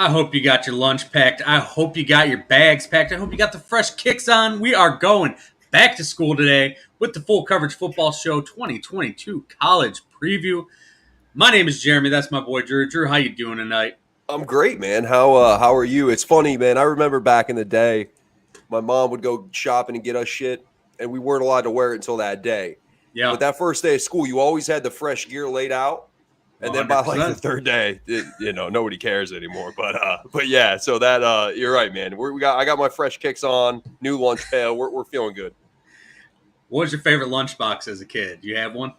I hope you got your lunch packed. I hope you got your bags packed. I hope you got the fresh kicks on. We are going back to school today with the Full Coverage Football Show 2022 College Preview. My name is Jeremy. That's my boy Drew. Drew, how you doing tonight? I'm great, man. How are you? It's funny, man. I remember back in the day, my mom would go shopping and get us shit, and we weren't allowed to wear it until that day. Yeah, But that first day of school, you always had the fresh gear laid out, and then by like the 100%. third day, nobody cares anymore. But yeah, so that you're right, man. I got my fresh kicks on, new lunch pail. We're feeling good. What was your favorite lunchbox as a kid? Do you have one?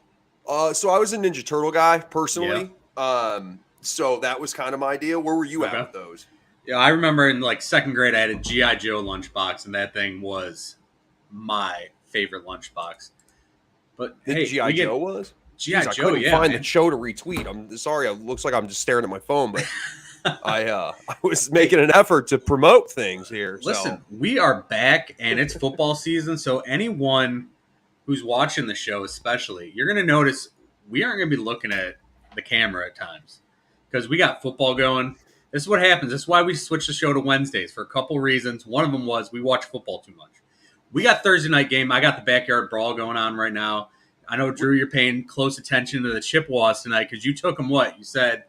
So I was a Ninja Turtle guy personally. Yeah. So that was kind of my idea. Where were you Okay. at with those? Yeah, I remember in like second grade, I had a GI Joe lunchbox, and that thing was my favorite lunchbox. But The hey, GI Joe was. GI Jeez, I Joe. couldn't Yeah, find man. the show to retweet. I'm sorry. It looks like I'm just staring at my phone, but I was making an effort to promote things here. Listen, we are back, and it's football season. So anyone who's watching the show, especially, you're going to notice we aren't going to be looking at the camera at times because we got football going. This is what happens. This is why we switched the show to Wednesdays for a couple reasons. One of them was we watch football too much. We got Thursday night game. I got the backyard brawl going on right now. I know, Drew, you're paying close attention to the Chippewas tonight because you took them what? You said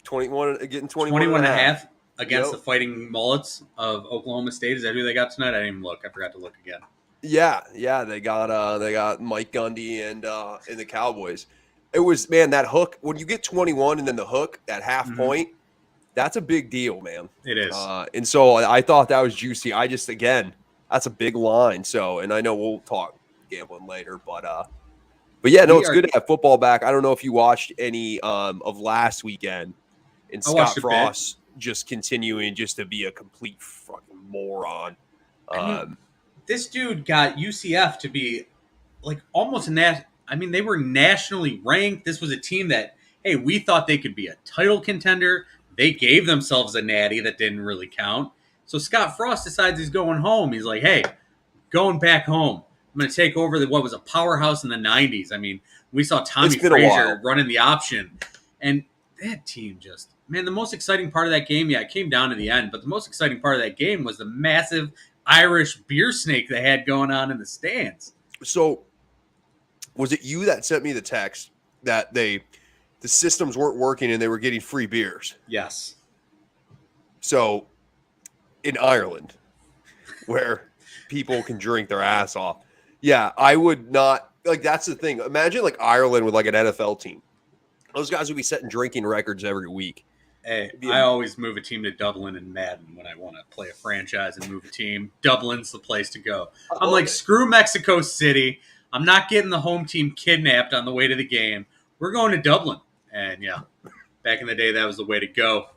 21, getting 21 and a half against Yep. the Fighting Mullets of Oklahoma State. Is that who they got tonight? I didn't even look. I forgot to look again. Yeah, they got Mike Gundy and the Cowboys. It was, man, that hook when you get 21 and then the hook at half Mhm. point, that's a big deal, man. It is. And so I thought that was juicy. That's a big line. So, and I know we'll talk gambling later, but yeah, no, it's good to have football back. I don't know if you watched any of last weekend, and Scott Frost just continuing just to be a complete fucking moron. This dude got UCF to be like almost they were nationally ranked. This was a team that, hey, we thought they could be a title contender. They gave themselves a natty that didn't really count. So Scott Frost decides he's going home. He's like, hey, going back home. I'm going to take over what was a powerhouse in the 90s. I mean, we saw Tommy Frazier running the option. And that team just, man, the most exciting part of that game, yeah, it came down to the end, but the most exciting part of that game was the massive Irish beer snake they had going on in the stands. So was it you that sent me the text that the systems weren't working and they were getting free beers? Yes. So in Ireland, where people can drink their ass off, yeah, I would not, like, that's the thing. Imagine like Ireland with like an NFL team. Those guys would be setting drinking records every week. Hey, I always move a team to Dublin and Madden when I want to play a franchise and move a team. Dublin's the place to go. I'm like, screw Mexico City. I'm not getting the home team kidnapped on the way to the game. We're going to Dublin. And yeah, back in the day, that was the way to go.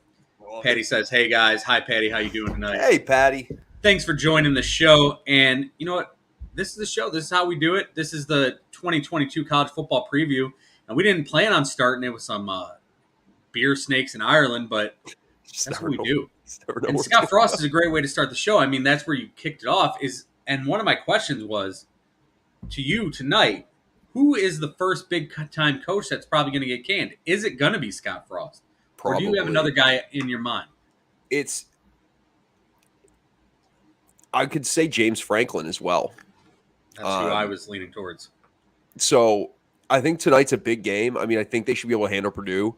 Patty says, hey guys. Hi, Patty. How you doing tonight? Hey, Patty. Thanks for joining the show. And you know what? This is the show. This is how we do it. This is the 2022 college football preview. And we didn't plan on starting it with some beer snakes in Ireland, but that's what we do. And Scott Frost is a great way to start the show. I mean, that's where you kicked it off. And one of my questions was to you tonight, who is the first big-time coach that's probably going to get canned? Is it going to be Scott Frost? Probably. Or do you have another guy in your mind? I could say James Franklin as well. That's who I was leaning towards. So I think tonight's a big game. I mean, I think they should be able to handle Purdue.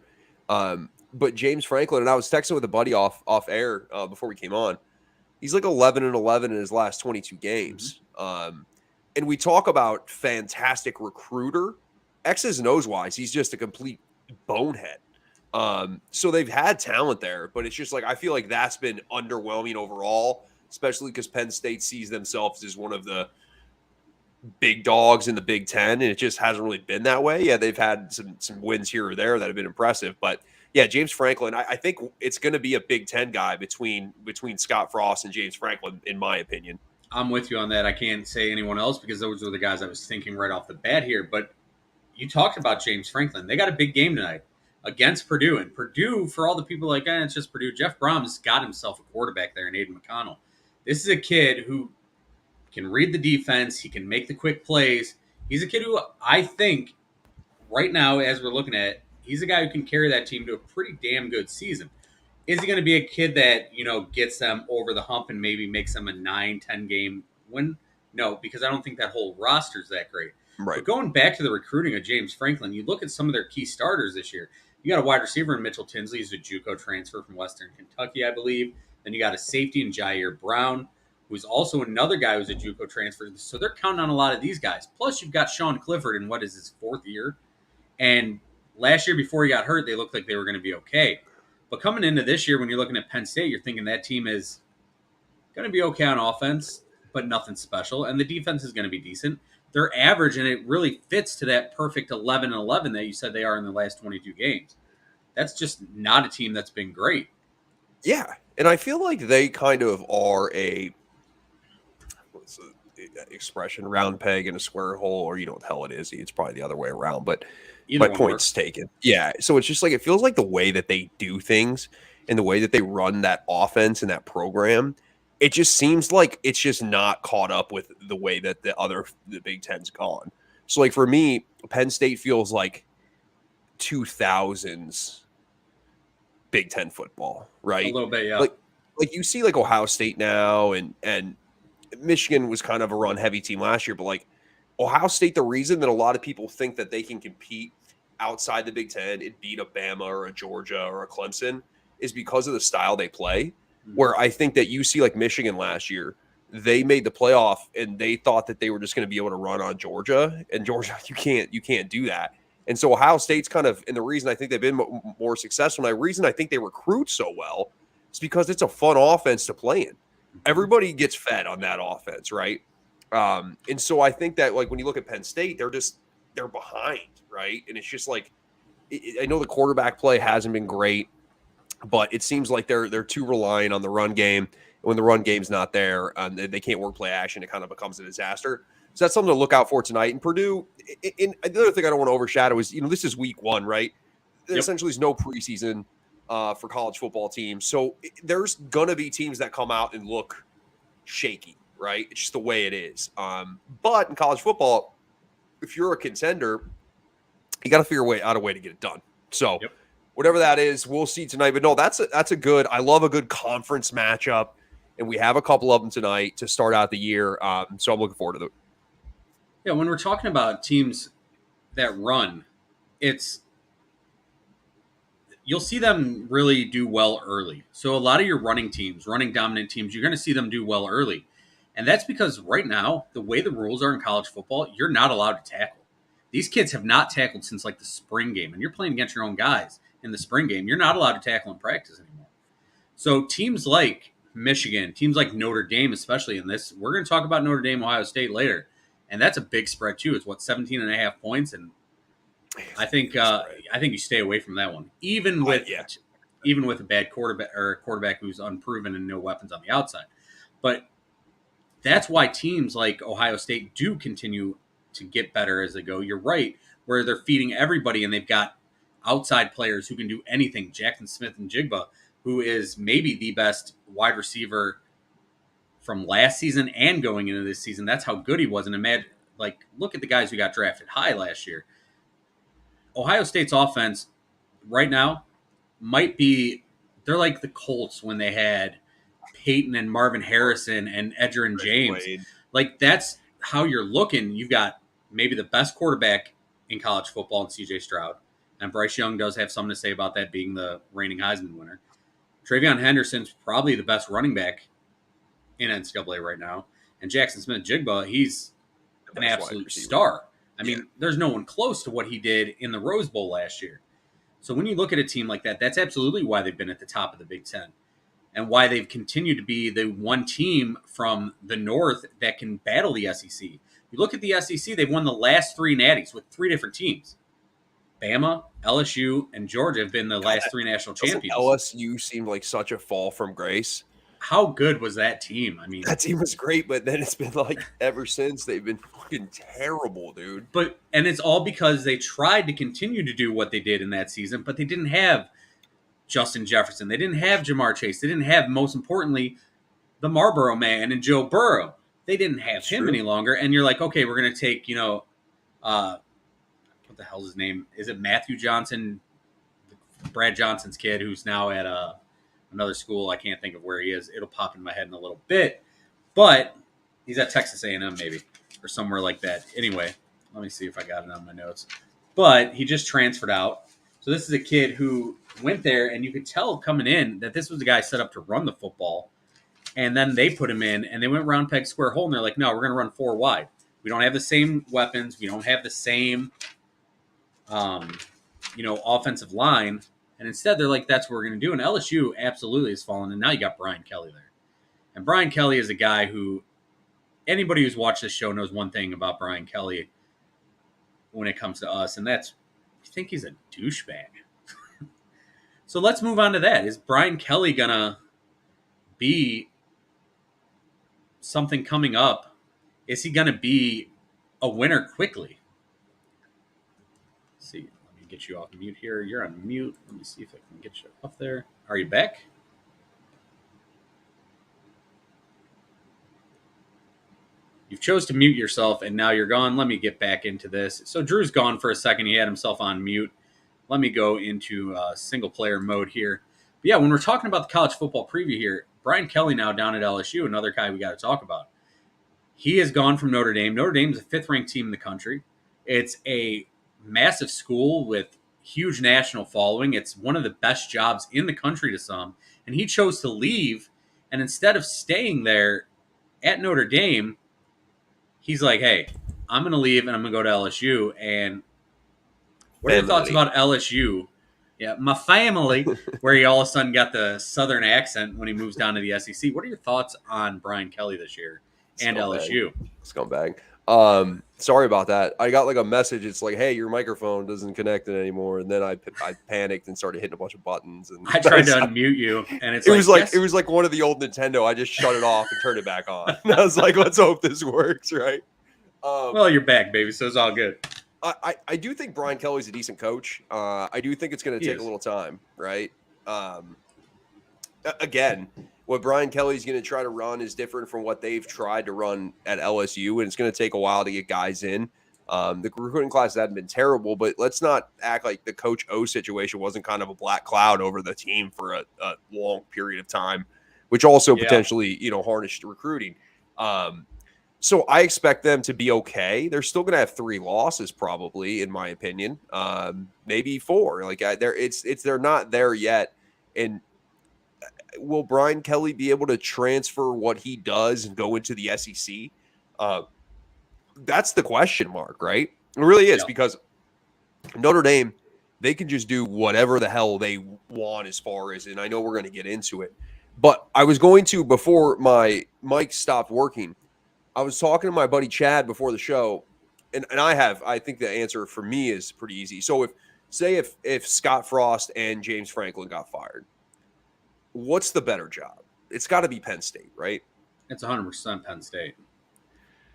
But James Franklin, and I was texting with a buddy off air before we came on. He's like 11-11 in his last 22 games. Mm-hmm. And we talk about fantastic recruiter. X's and O's wise, he's just a complete bonehead. So they've had talent there, but it's just like I feel like that's been underwhelming overall, especially because Penn State sees themselves as one of the big dogs in the Big Ten, and it just hasn't really been that way. Yeah, they've had some wins here or there that have been impressive, but yeah, James Franklin, I think it's going to be a Big Ten guy between Scott Frost and James Franklin, in my opinion. I'm with you on that. I can't say anyone else because those are the guys I was thinking right off the bat here. But you talked about James Franklin. They got a big game tonight against Purdue. And Purdue, for all the people like, it's just Purdue, Jeff Brom's got himself a quarterback there in Aiden McConnell. This is a kid who can read the defense. He can make the quick plays. He's a kid who I think right now, as we're looking at it, he's a guy who can carry that team to a pretty damn good season. Is he going to be a kid that, gets them over the hump and maybe makes them a 9-10 game win? No, because I don't think that whole roster is that great. Right. But going back to the recruiting of James Franklin, you look at some of their key starters this year. You got a wide receiver in Mitchell Tinsley, who's a JUCO transfer from Western Kentucky, I believe. Then you got a safety in Jair Brown, who's also another guy who's a JUCO transfer. So they're counting on a lot of these guys. Plus, you've got Sean Clifford in what is his 4th year. And last year, before he got hurt, they looked like they were going to be okay. But coming into this year, when you're looking at Penn State, you're thinking that team is going to be okay on offense, but nothing special. And the defense is going to be decent. They're average, and it really fits to that perfect 11-11 that you said they are in the last 22 games. That's just not a team that's been great. Yeah. And I feel like they kind of are a what's the expression, round peg in a square hole, or you know what the hell it is. It's probably the other way around, but Either my one point's works. taken. Yeah. So it's just like it feels like the way that they do things and the way that they run that offense and that program, it just seems like it's just not caught up with the way that the Big Ten's gone. So like for me, Penn State feels like 2000s Big Ten football, A right? little bit, yeah. Like you see like Ohio State now and Michigan was kind of a run heavy team last year, but like Ohio State, the reason that a lot of people think that they can compete outside the Big Ten and beat a Bama or a Georgia or a Clemson is because of the style they play. Where I think that you see like Michigan last year, they made the playoff and they thought that they were just going to be able to run on Georgia, and Georgia, you can't do that. And so Ohio State's kind of, and the reason I think they've been more successful, and the reason I think they recruit so well, is because it's a fun offense to play in. Everybody gets fed on that offense, right? And so I think that like when you look at Penn State, they're behind, right? And it's just like I know the quarterback play hasn't been great, but it seems like they're too reliant on the run game. When the run game's not there, they can't work play action. It kind of becomes a disaster. So that's something to look out for tonight. And Purdue, and the other thing I don't want to overshadow is, this is week 1, right? There essentially is no preseason for college football teams. So there's going to be teams that come out and look shaky, right? It's just the way it is. But in college football, if you're a contender, you got to figure out a way to get it done. So whatever that is, we'll see tonight. But no, that's a good. I love a good conference matchup, and we have a couple of them tonight to start out the year. So I'm looking forward to it. Yeah, when we're talking about teams that run, you'll see them really do well early. So a lot of your running teams, running dominant teams, you're going to see them do well early. And that's because right now, the way the rules are in college football, you're not allowed to tackle. These kids have not tackled since like the spring game, and you're playing against your own guys in the spring game. You're not allowed to tackle in practice anymore. So teams like Michigan, teams like Notre Dame, especially in this, we're going to talk about Notre Dame, Ohio State later. And that's a big spread too. It's 17 and a half points. And I think you stay away from that one, even with a bad quarterback or a quarterback who's unproven and no weapons on the outside. But that's why teams like Ohio State do continue to get better as they go. You're right, where they're feeding everybody and they've got outside players who can do anything. Jackson Smith-Njigba, who is maybe the best wide receiver from last season and going into this season. That's how good he was. And imagine, look at the guys who got drafted high last year. Ohio State's offense right now they're like the Colts when they had Peyton and Marvin Harrison and Edgerrin James. Like, that's how you're looking. You've got maybe the best quarterback in college football in CJ Stroud. And Bryce Young does have something to say about that, being the reigning Heisman winner. Travion Henderson's probably the best running back in NCAA right now. And Jackson Smith-Njigba, he's an absolute star. I mean, there's no one close to what he did in the Rose Bowl last year. So when you look at a team like that, that's absolutely why they've been at the top of the Big Ten and why they've continued to be the one team from the North that can battle the SEC. You look at the SEC, they've won the last 3 natties with 3 different teams. Bama, LSU, and Georgia have been the last 3 national champions. LSU seemed like such a fall from grace. How good was that team? I mean, that team was great, but then it's been like ever since they've been fucking terrible, dude. And it's all because they tried to continue to do what they did in that season, but they didn't have Justin Jefferson. They didn't have Jamar Chase. They didn't have, most importantly, the Marlboro Man and Joe Burrow. They didn't have him any longer. And you're like, okay, we're going to take, what the hell's his name? Is it Matthew Johnson? Brad Johnson's kid, who's now at another school. I can't think of where he is. It'll pop in my head in a little bit, but he's at Texas A&M maybe or somewhere like that. Anyway, let me see if I got it on my notes. But he just transferred out. So this is a kid who went there, and you could tell coming in that this was a guy set up to run the football. And then they put him in, and they went round peg square hole, and they're like, no, we're going to run 4 wide. We don't have the same weapons. We don't have the same, offensive line. And instead, they're like, that's what we're going to do. And LSU absolutely has fallen. And now you got Brian Kelly there. And Brian Kelly is a guy who anybody who's watched this show knows one thing about Brian Kelly when it comes to us, and that's I think he's a douchebag. So let's move on to that. Is Brian Kelly going to be something coming up? Is he going to be a winner quickly? Let's see, let me get you off mute here. You're on mute. Let me see if I can get you up there. Are you back? You've chose to mute yourself, and now you're gone. Let me get back into this. So Drew's gone for a second. He had himself on mute. Let me go into single-player mode here. But yeah, when we're talking about the college football preview here, Brian Kelly now down at LSU, another guy we got to talk about. He has gone from Notre Dame. Notre Dame is a 5th-ranked team in the country. It's a massive school with huge national following. It's one of the best jobs in the country to some. And he chose to leave, and instead of staying there at Notre Dame, he's like, hey, I'm going to leave and I'm going to go to LSU. And what are your thoughts about LSU? Yeah, my family, where he all of a sudden got the Southern accent when he moves down to the SEC. What are your thoughts on Brian Kelly this year and LSU? Scumbag. Sorry about that. I got like a message. It's like, hey, your microphone doesn't connect it anymore. And then I panicked and started hitting a bunch of buttons. And I tried to unmute you, and it was like one of the old Nintendo. I just shut it off and turned it back on. And I was like, let's hope this works, right? Well, you're back, baby, so it's all good. I do think Brian Kelly's a decent coach. I do think it's going to take a little time, right? Again, what Brian Kelly's going to try to run is different from what they've tried to run at LSU, and it's going to take a while to get guys in. The recruiting class hasn't been terrible, but let's not act like the Coach O situation wasn't kind of a black cloud over the team for a long period of time, which also potentially, harnished recruiting. So I expect them to be okay. They're still going to have 3 losses, probably, in my opinion, maybe 4. Like they're not there yet. And will Brian Kelly be able to transfer what he does and go into the SEC? That's the question mark, right? It really is, because Notre Dame, they can just do whatever the hell they want as far as, and I know we're going to get into it, but I was going to, before my mic stopped working, I was talking to my buddy Chad before the show, and I think the answer for me is pretty easy. So if Scott Frost and James Franklin got fired, what's the better job? It's got to be Penn State, right? It's 100% Penn State.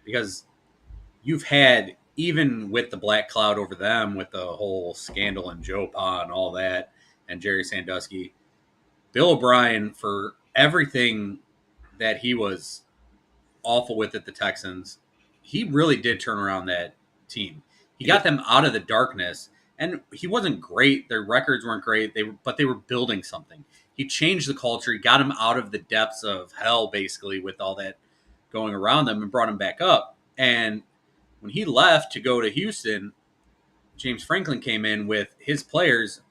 Because you've had, even with the black cloud over them, with the whole scandal and Joe Pa and all that, and Jerry Sandusky, Bill O'Brien, for everything that he was awful with at the Texans, he really did turn around that team. He got them out of the darkness, and he wasn't great. Their records weren't great, but they were building something. He changed the culture. He got them out of the depths of hell, basically, with all that going around them, and brought them back up. And when he left to go to Houston, James Franklin came in with his players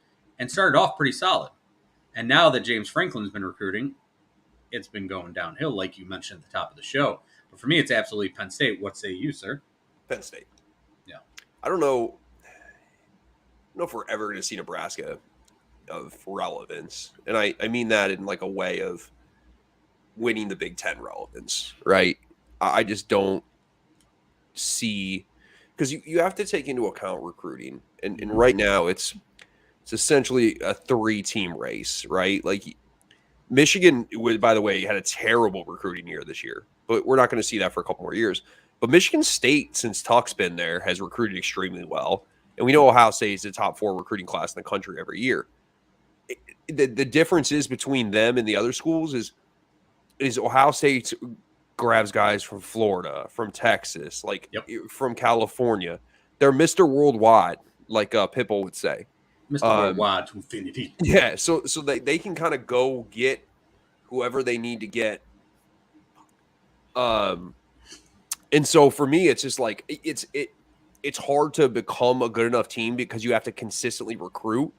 and started off pretty solid. And now that James Franklin's been recruiting, it's been going downhill, like you mentioned at the top of the show. But for me, it's absolutely Penn State. What say you, sir? Penn State. Yeah. I don't know if we're ever going to see Nebraska of relevance. And I mean that in like a way of winning the Big Ten relevance, right? I just don't see, because you have to take into account recruiting. And right now it's essentially a 3-team race, right? Like Michigan, by the way, had a terrible recruiting year this year, but we're not going to see that for a couple more years. But Michigan State, since Tuck's been there, has recruited extremely well. And we know Ohio State is the top 4 recruiting class in the country every year. The difference is between them and the other schools is Ohio State grabs guys from Florida, from Texas, from California. They're Mr. Worldwide, like Pipple would say. Mr. Worldwide to infinity. Yeah, so they can kind of go get whoever they need to get. And so for me, it's just like it's hard to become a good enough team because you have to consistently recruit,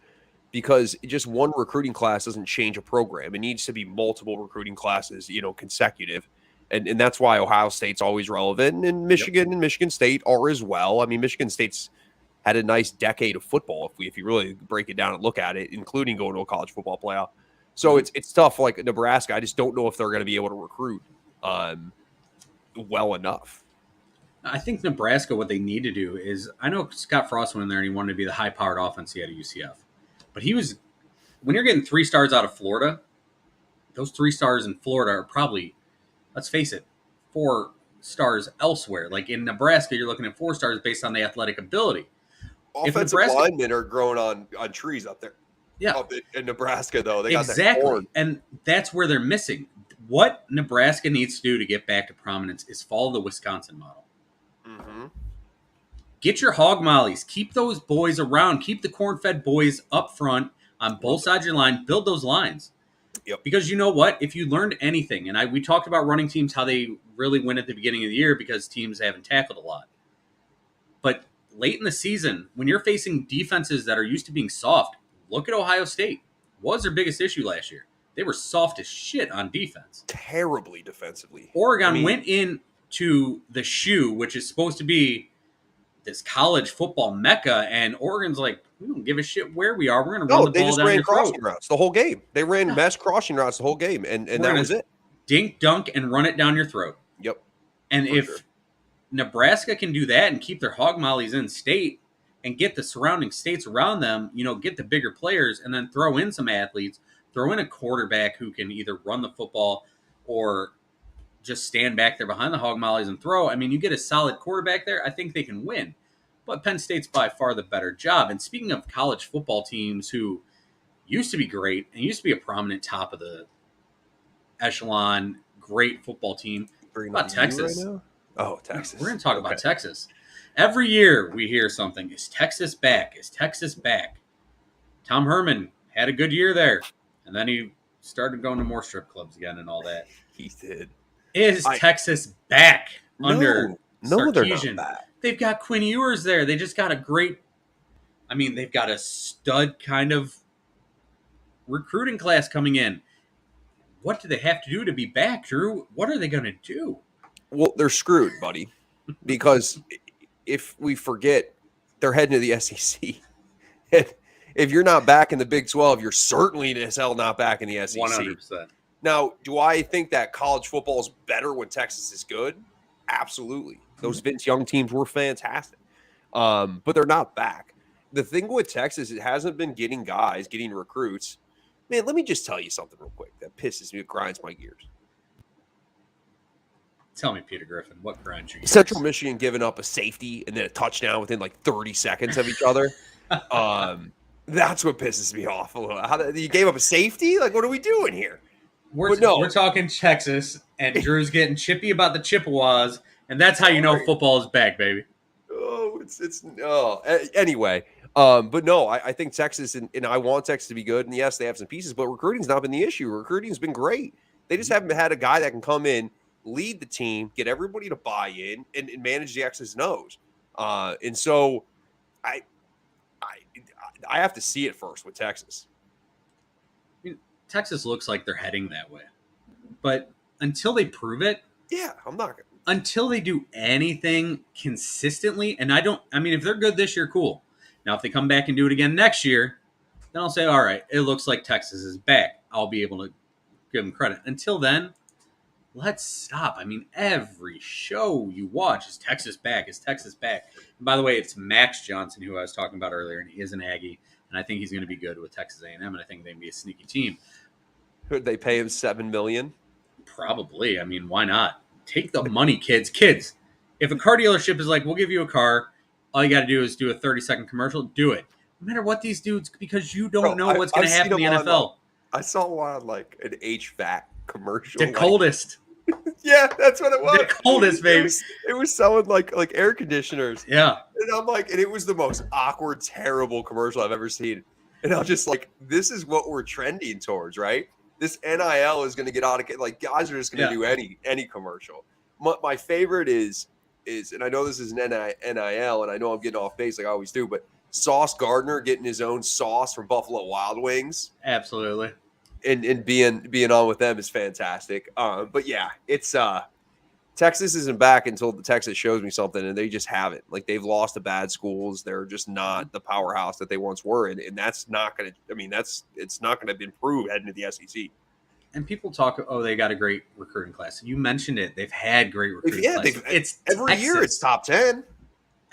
because just one recruiting class doesn't change a program. It needs to be multiple recruiting classes, consecutive. And that's why Ohio State's always relevant, and Michigan and Michigan State are as well. I mean, Michigan State's had a nice decade of football if you really break it down and look at it, including going to a college football playoff. So it's tough. Like Nebraska, I just don't know if they're going to be able to recruit well enough. I think Nebraska, what they need to do is, I know Scott Frost went in there and he wanted to be the high-powered offense he had at UCF. But when you're getting 3 stars out of Florida, those 3 stars in Florida are probably, let's face it, 4 stars elsewhere. Like in Nebraska, you're looking at 4 stars based on the athletic ability. Offensive linemen are growing on trees up there. Yeah. Up in Nebraska, though. They got exactly. That corn. And that's where they're missing. What Nebraska needs to do to get back to prominence is follow the Wisconsin model. Mm-hmm. Get your hog mollies. Keep those boys around. Keep the corn-fed boys up front on both sides of your line. Build those lines. Yep. Because you know what? If you learned anything, and we talked about running teams, how they really win at the beginning of the year because teams haven't tackled a lot. But late in the season, when you're facing defenses that are used to being soft, look at Ohio State. What was their biggest issue last year? They were soft as shit on defense. Terribly defensively. Oregon went into the shoe, which is supposed to be this college football mecca, and Oregon's like, we don't give a shit where we are. We're going to run the ball down your throat. They just ran crossing routes the whole game. They ran mass crossing routes the whole game, and that was it. Dink, dunk, and run it down your throat. Yep. And if Nebraska can do that and keep their hog mollies in state and get the surrounding states around them, get the bigger players, and then throw in some athletes, throw in a quarterback who can either run the football or just stand back there behind the hog mollies and throw. I mean, you get a solid quarterback there, I think they can win. But Penn State's by far the better job. And speaking of college football teams who used to be great and used to be a prominent top of the echelon, great football team, about Texas. Right now? Oh, Texas. We're going to talk about Texas. Every year we hear something. Is Texas back? Is Texas back? Tom Herman had a good year there. And then he started going to more strip clubs again and all that. He did. Is Texas back under Sarkisian? They're not back. They've got Quinn Ewers there. They just got they've got a stud kind of recruiting class coming in. What do they have to do to be back, Drew? What are they going to do? Well, they're screwed, buddy, because if we forget, they're heading to the SEC. If you're not back in the Big 12, you're certainly as hell not back in the SEC. 100%. Now, do I think that college football is better when Texas is good? Absolutely. Those Vince Young teams were fantastic, but they're not back. The thing with Texas, it hasn't been getting recruits. Man, let me just tell you something real quick that pisses me, it grinds my gears. Tell me, Peter Griffin, what grinds your gears? Central Michigan giving up a safety and then a touchdown within like 30 seconds of each other. That's what pisses me off a little. You gave up a safety? Like, what are we doing here? We're talking Texas, and Drew's getting chippy about the Chippewas, and that's how you know football is back, baby. Anyway. But no, I think Texas, and I want Texas to be good, and yes, they have some pieces, but recruiting's not been the issue. Recruiting's been great. They just haven't had a guy that can come in, lead the team, get everybody to buy in, and manage the X's and O's. And so I have to see it first with Texas. I mean, Texas looks like they're heading that way. But until they prove it, I'm not gonna. Until they do anything consistently, and if they're good this year, cool. Now, if they come back and do it again next year, then I'll say, all right, it looks like Texas is back. I'll be able to give them credit. Until then, let's stop. I mean, every show you watch is Texas back, is Texas back. And by the way, it's Max Johnson, who I was talking about earlier, and he is an Aggie, and I think he's going to be good with Texas A&M, and I think they can be a sneaky team. Could they pay him $7 million? Probably. I mean, why not? Take the money, kids. Kids, if a car dealership is like, we'll give you a car, all you got to do is do a 30-second commercial, do it. No matter what these dudes, because you don't know what's going to happen in the NFL. I saw one on like an HVAC commercial. The coldest. Yeah, that's what it was. The coldest, baby. It was selling like air conditioners. Yeah. And I'm like, and it was the most awkward, terrible commercial I've ever seen. And I'm just like, this is what we're trending towards, right? This NIL is going to get out of like guys are just going to Yeah, do any commercial. My favorite is, and I know this is an NIL, and I know I'm getting off base like I always do, but Sauce Gardner getting his own sauce from Buffalo Wild Wings absolutely. and being on with them is fantastic. But yeah, it's Texas isn't back until the Texas shows me something, and they just haven't. Like they've lost to bad schools. They're just not the powerhouse that they once were, and that's not going to. I mean, it's not going to improve heading to the SEC. And people talk, oh, they got a great recruiting class. You mentioned it; they've had great recruiting Yeah, classes. It's every Texas. year it's top 10.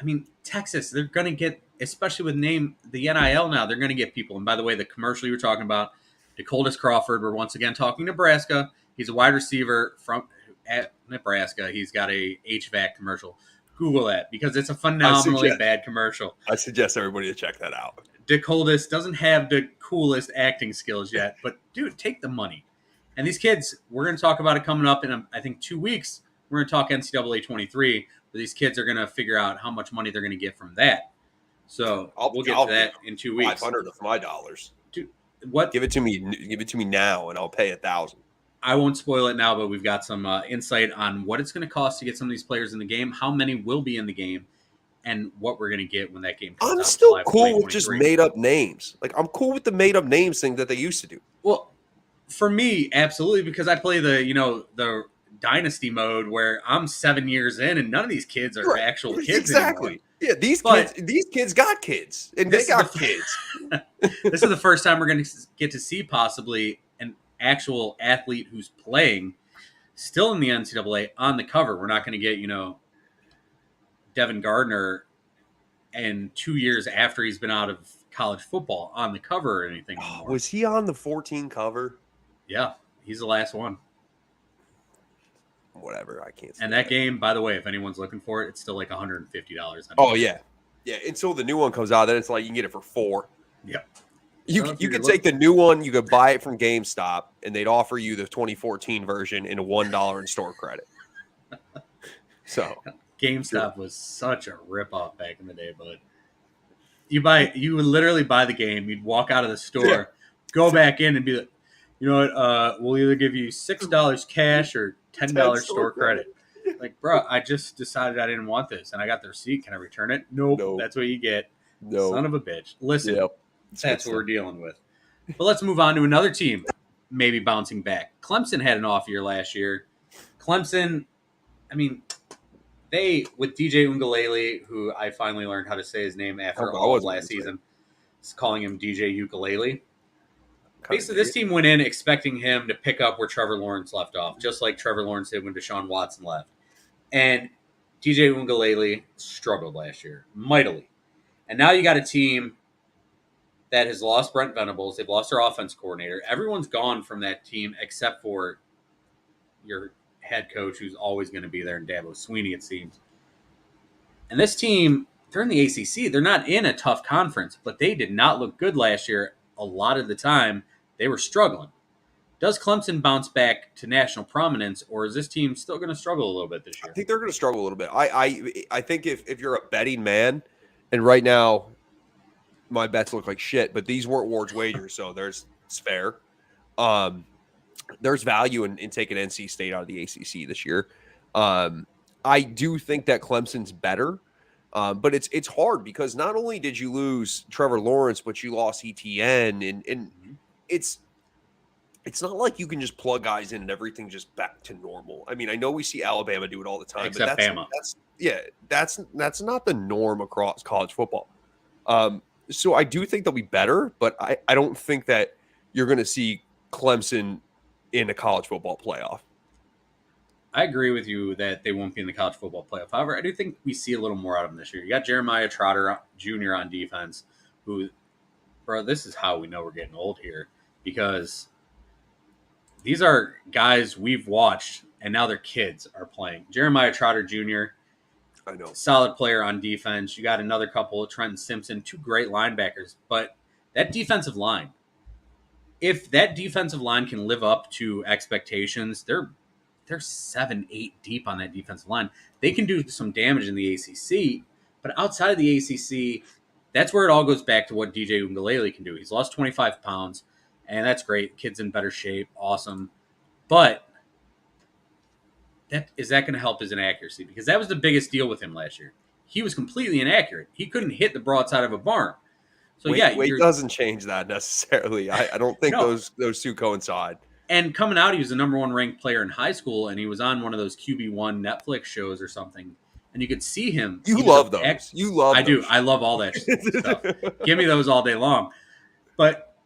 I mean, Texas, they're going to get, especially with the NIL now, they're going to get people. And by the way, the commercial you were talking about, DeColdis Crawford, we're once again talking Nebraska. He's a wide receiver from at Nebraska. He's got a HVAC commercial. Google that because it's a phenomenally bad commercial. I suggest everybody to check that out. DeColdis doesn't have the coolest acting skills yet, but dude, take the money. And these kids, we're going to talk about it coming up in, I think, 2 weeks. We're going to talk NCAA 23, where these kids are going to figure out how much money they're going to get from that. So we'll get to that in 2 weeks. 500 of my dollars. Dude, what? Give it to me. Give it to me now, and I'll pay 1,000. I won't spoil it now, but we've got some insight on what it's going to cost to get some of these players in the game, how many will be in the game, and what we're going to get when that game comes out. I'm still cool with just made up names. Like I'm cool with the made up names thing that they used to do. Well, for me, absolutely, because I play the dynasty mode where I'm 7 years in, and none of these kids are actual kids. Exactly. Anymore. Yeah, these kids got kids, and they got kids. This is the first time we're going to get to see possibly an actual athlete who's playing still in the NCAA on the cover. We're not going to get Devin Gardner, and 2 years after he's been out of college football on the cover or anything anymore. Was he on the 14 cover? Yeah, he's the last one. Whatever, I can't. And that game, by the way, if anyone's looking for it, it's still like $150. Oh yeah, until the new one comes out, then it's like you can get it for $4. Yep. You could take the new one, you could buy it from GameStop, and they'd offer you the 2014 version in a $1 in store credit. So GameStop was such a ripoff back in the day, but you would literally buy the game, you'd walk out of the store, go back in and be like, you know what, we'll either give you $6 cash or $10 store credit. Like, bro, I just decided I didn't want this, and I got the receipt. Can I return it? Nope. That's what you get. No. Son of a bitch. Listen, that's what we're dealing with. But let's move on to another team maybe bouncing back. Clemson had an off year last year. Clemson, I mean, they, with DJ Ukulele, who I finally learned how to say his name after all of last season, calling him DJ Ukulele. Basically, this team went in expecting him to pick up where Trevor Lawrence left off, just like Trevor Lawrence did when Deshaun Watson left. And DJ Ukulele struggled last year, mightily. And now you got a team that has lost Brent Venables. They've lost their offense coordinator. Everyone's gone from that team except for your head coach, who's always going to be there, in Dabo Swinney, it seems. And this team, they're in the ACC. They're not in a tough conference, but they did not look good last year. A lot of the time, they were struggling. Does Clemson bounce back to national prominence, or is this team still going to struggle a little bit this year? I think they're going to struggle a little bit. I think if you're a betting man, and right now my bets look like shit, but these weren't Ward's wagers, so it's fair. There's value in taking NC State out of the ACC this year. I do think that Clemson's better, but it's hard because not only did you lose Trevor Lawrence, but you lost ETN, and it's not like you can just plug guys in and everything just back to normal. I mean, I know we see Alabama do it all the time, except but Bama. That's not the norm across college football. So I do think they'll be better, but I don't think that you're going to see Clemson in a college football playoff. I agree with you that they won't be in the college football playoff. However, I do think we see a little more out of them this year. You got Jeremiah Trotter Jr. on defense, who, bro, this is how we know we're getting old here, because these are guys we've watched, and now their kids are playing. Jeremiah Trotter Jr., I know, solid player on defense. You got another couple, Trenton Simpson, two great linebackers. But that defensive line, if that defensive line can live up to expectations, they're 7-8 deep on that defensive line. They can do some damage in the ACC, but outside of the ACC, That's where it all goes back to what DJ Uiagalelei can do. He's lost 25 pounds, and that's great. Kid's in better shape, awesome. But that going to help his inaccuracy? Because that was the biggest deal with him last year. He was completely inaccurate. He couldn't hit the broadside of a barn. So weight doesn't change that necessarily. I don't think No. those two coincide. And coming out, he was the number one ranked player in high school, and he was on one of those QB1 Netflix shows or something. And you could see him. You love those. You love I those. do. I love all that stuff. Give me those all day long. But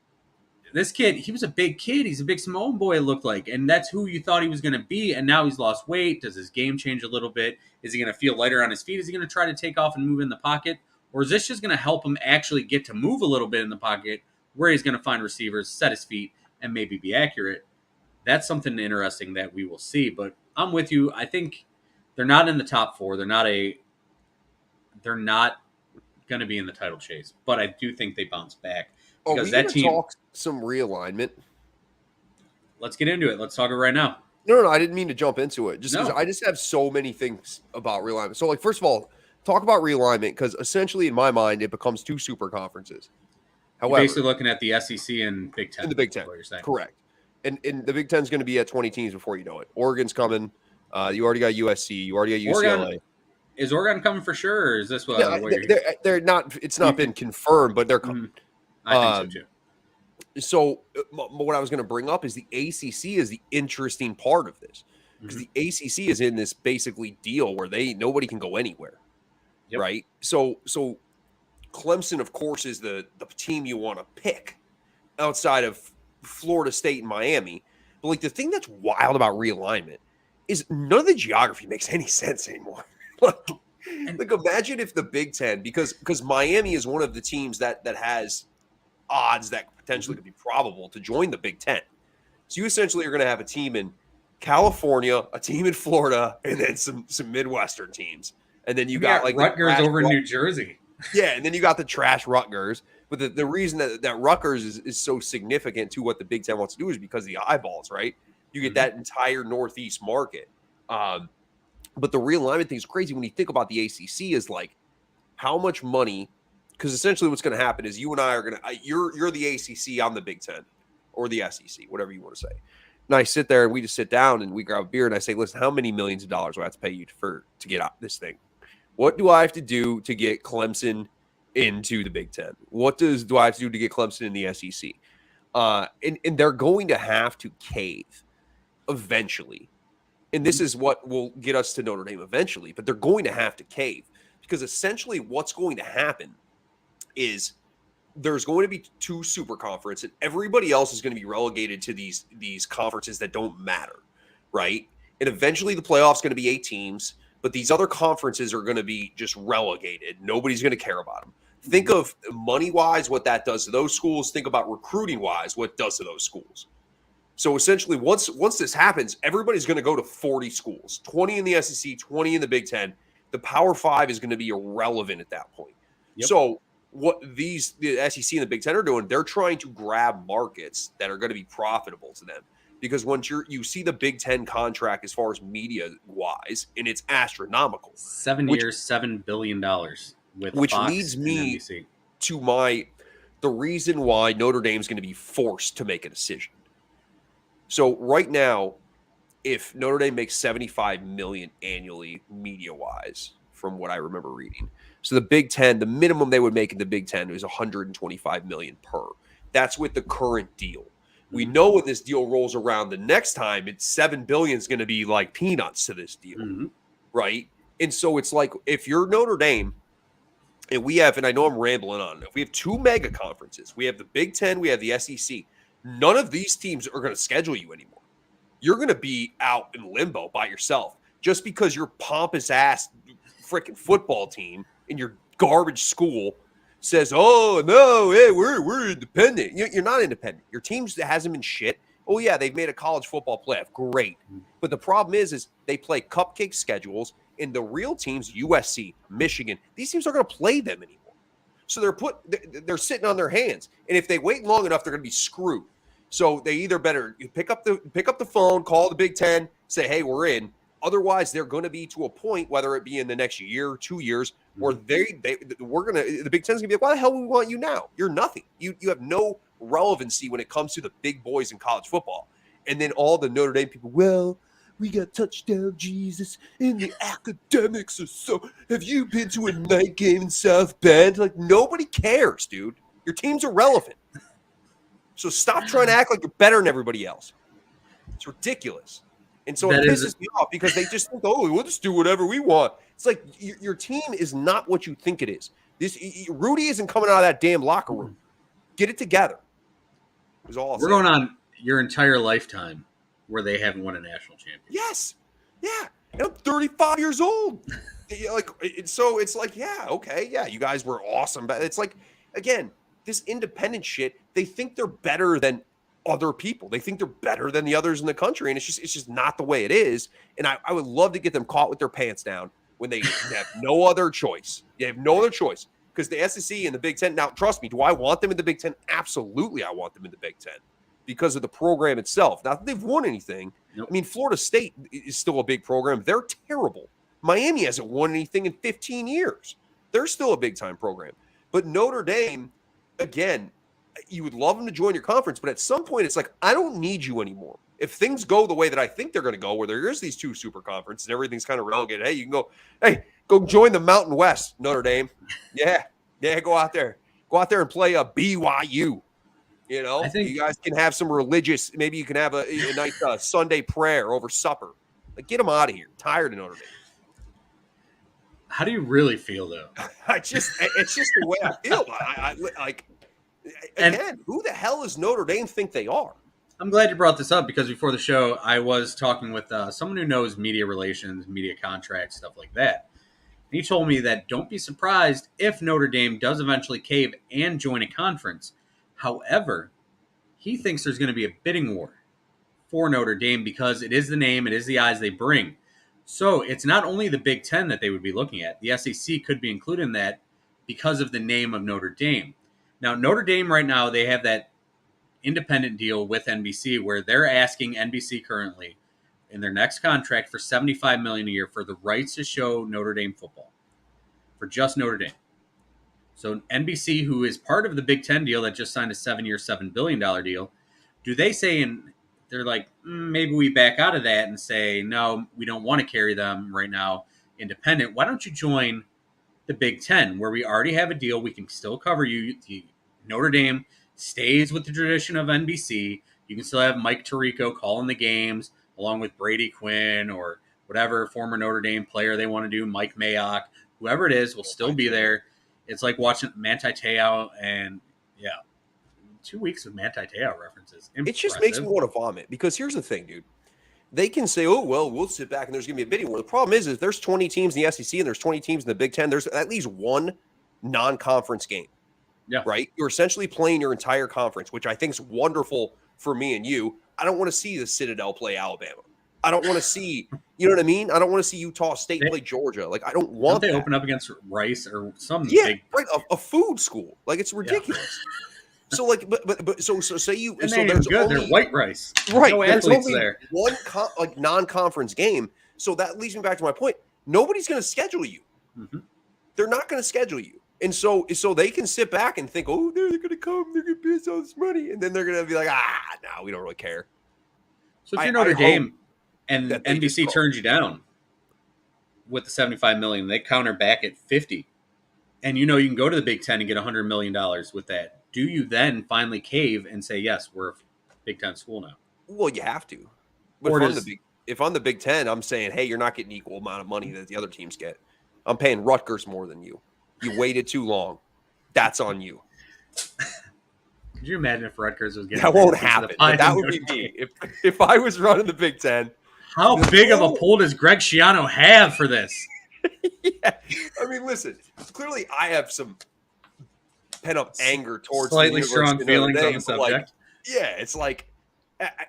this kid, he was a big kid. He's a big Samoan boy, it looked like. And that's who you thought he was going to be. And now he's lost weight. Does his game change a little bit? Is he going to feel lighter on his feet? Is he going to try to take off and move in the pocket? Or is this just going to help him actually get to move a little bit in the pocket where he's going to find receivers, set his feet, and maybe be accurate? That's something interesting that we will see. But I'm with you. I think they're not in the top 4. They're not going to be in the title chase. But I do think they bounce back. Because that team talk some realignment. Let's get into it. Let's talk it right now. No, I didn't mean to jump into it. Just because I just have so many things about realignment. So, first of all, talk about realignment because essentially, in my mind, it becomes 2 super conferences. However, you're basically looking at the SEC and Big Ten. In the Big Ten, what you're saying. Correct. And the Big Ten is going to be at 20 teams before you know it. Oregon's coming. You already got USC. You already got UCLA. Is Oregon coming for sure, or is this what they're not? It's not been confirmed, but they're coming. I think so too. So what I was going to bring up is the ACC is the interesting part of this because the ACC is in this basically deal where nobody can go anywhere, right? So Clemson, of course, is the team you want to pick outside of Florida State and Miami. But the thing that's wild about realignment is none of the geography makes any sense anymore. Imagine if the Big Ten, because Miami is one of the teams that has odds that potentially could be probable to join the Big Ten. So you essentially are going to have a team in California, a team in Florida, and then some Midwestern teams. And then you got Rutgers over in New Jersey. Yeah, and then you got the trash Rutgers. But the reason that Rutgers is so significant to what the Big Ten wants to do is because of the eyeballs, right? You get that entire Northeast market. But the realignment thing is crazy when you think about the ACC is how much money, because essentially what's going to happen is you and I are going to, you're the ACC, I'm the Big Ten or the SEC, whatever you want to say. And I sit there and we just sit down and we grab a beer and I say, listen, how many millions of dollars do I have to pay you to get out this thing? What do I have to do to get Clemson into the Big Ten? What do I have to do to get Clemson in the SEC? And they're going to have to cave eventually. And this is what will get us to Notre Dame eventually, but they're going to have to cave because essentially what's going to happen is there's going to be 2 super conference and everybody else is going to be relegated to these conferences that don't matter, right? And eventually the playoff's going to be 8 teams, but these other conferences are going to be just relegated. Nobody's going to care about them. Think of money-wise what that does to those schools. Think about recruiting-wise what it does to those schools. So essentially, once this happens, everybody's going to go to 40 schools, 20 in the SEC, 20 in the Big Ten. The Power 5 is going to be irrelevant at that point. Yep. So what the SEC and the Big Ten are doing, they're trying to grab markets that are going to be profitable to them. Because once you see the Big Ten contract as far as media-wise, and it's astronomical. 7 years, $7 billion with which Fox leads me NBC. To the reason why Notre Dame's going to be forced to make a decision. So right now, if Notre Dame makes $75 million annually media-wise, from what I remember reading, so the Big Ten, the minimum they would make in the Big Ten is $125 million per. That's with the current deal. We know when this deal rolls around the next time, it's $7 billion is going to be like peanuts to this deal, right? And so it's like if you're Notre Dame, and I know I'm rambling on, if we have 2 mega conferences, we have the Big Ten, we have the SEC. None of these teams are going to schedule you anymore. You're going to be out in limbo by yourself just because your pompous ass freaking football team in your garbage school says, "Oh no, hey, we're independent." You're not independent. Your team hasn't been shit. Oh yeah, they've made a college football playoff. Great, but the problem is they play cupcake schedules, and the real teams, USC, Michigan, these teams aren't going to play them anymore. So they're sitting on their hands, and if they wait long enough, they're going to be screwed. So they either better pick up the phone, call the Big Ten, say, "Hey, we're in," Otherwise, they're going to be to a point, whether it be in the next year, 2 years, where the Big Ten's going to be like, why the hell do we want you now? You're nothing. You have no relevancy when it comes to the big boys in college football. And then all the Notre Dame people, well, we got touchdown Jesus and the academics are so. Have you been to a night game in South Bend? Like, nobody cares, dude. Your team's irrelevant. So stop trying to act like you're better than everybody else. It's ridiculous. And so it pisses me off because they just think, oh, we'll just do whatever we want. It's like your team is not what you think it is. Rudy isn't coming out of that damn locker room. Get it together. Is all We're going on your entire lifetime where they haven't won a national championship. Yes. Yeah. And I'm 35 years old. So it's like, yeah, okay. Yeah, you guys were awesome. But it's like, again, this independent shit, they think they're better than other people. They think they're better than the others in the country. And it's just not the way it is. And I would love to get them caught with their pants down when they have no other choice. They have no other choice. Because the SEC and the Big Ten, now trust me, do I want them in the Big Ten? Absolutely, I want them in the Big Ten because of the program itself. Not that they've won anything. Nope. I mean, Florida State is still a big program. They're terrible. Miami hasn't won anything in 15 years. They're still a big-time program. But Notre Dame, again, you would love them to join your conference, but at some point it's like, I don't need you anymore. If things go the way that I think they're going to go, where there is these two super conferences and everything's kind of relegated, hey, you can go join the Mountain West, Notre Dame. Yeah, go out there. Go out there and play a BYU. You know, I think you guys can have some religious, maybe you can have a nice Sunday prayer over supper. Like, get them out of here. I'm tired of Notre Dame. How do you really feel, though? It's just the way I feel. I like, again, who the hell does Notre Dame think they are? I'm glad you brought this up because before the show, I was talking with someone who knows media relations, media contracts, stuff like that. And he told me that don't be surprised if Notre Dame does eventually cave and join a conference. However, he thinks there's going to be a bidding war for Notre Dame because it is the name, it is the eyes they bring. So it's not only the Big Ten that they would be looking at. The SEC could be included in that because of the name of Notre Dame. Now, Notre Dame right now, they have that independent deal with NBC where they're asking NBC currently in their next contract for $75 million a year for the rights to show Notre Dame football, for just Notre Dame. So NBC, who is part of the Big Ten deal that just signed a 7-year, $7 billion deal, do they say, and they're like, maybe we back out of that and say, no, we don't want to carry them right now independent. Why don't you join the Big Ten where we already have a deal? We can still cover you. Notre Dame stays with the tradition of NBC. You can still have Mike Tirico calling the games along with Brady Quinn or whatever former Notre Dame player they want to do, Mike Mayock, whoever it is will still be there. It's like watching Manti Te'o and, 2 weeks of Manti Te'o references. Impressive. It just makes me want to vomit because here's the thing, dude. They can say, oh, well, we'll sit back and there's going to be a bidding war. The problem is there's 20 teams in the SEC and there's 20 teams in the Big Ten. There's at least one non-conference game. Yeah. Right? You're essentially playing your entire conference, which I think is wonderful for me and you. I don't want to see the Citadel play Alabama. I don't want to see, you know what I mean? I don't want to see Utah State play Georgia. Like, I don't want they open up against Rice or some big... right, a food school. Like, it's ridiculous. Yeah. So, like, but so say you... And so there's good. They're white rice. Right. No there's athletes only there. One non-conference game. So that leads me back to my point. Nobody's going to schedule you. Mm-hmm. They're not going to schedule you. And so they can sit back and think, oh, they're going to come. They're going to pay us all this money. And then they're going to be like, no, we don't really care. So if you're Notre Dame and NBC turns you down with the $75 million, they counter back at $50. And you can go to the Big Ten and get $100 million with that. Do you then finally cave and say, yes, we're a Big Ten school now? Well, you have to. But if on the Big Ten, I'm saying, hey, you're not getting equal amount of money that the other teams get. I'm paying Rutgers more than you. You waited too long. That's on you. Could you imagine if Rutgers was getting... That won't happen. That would be me. If I was running the Big Ten. How big of a pull does Greg Schiano have for this? Yeah. I mean, listen. Clearly, I have some pent-up anger towards slightly strong feelings on the subject. It's like,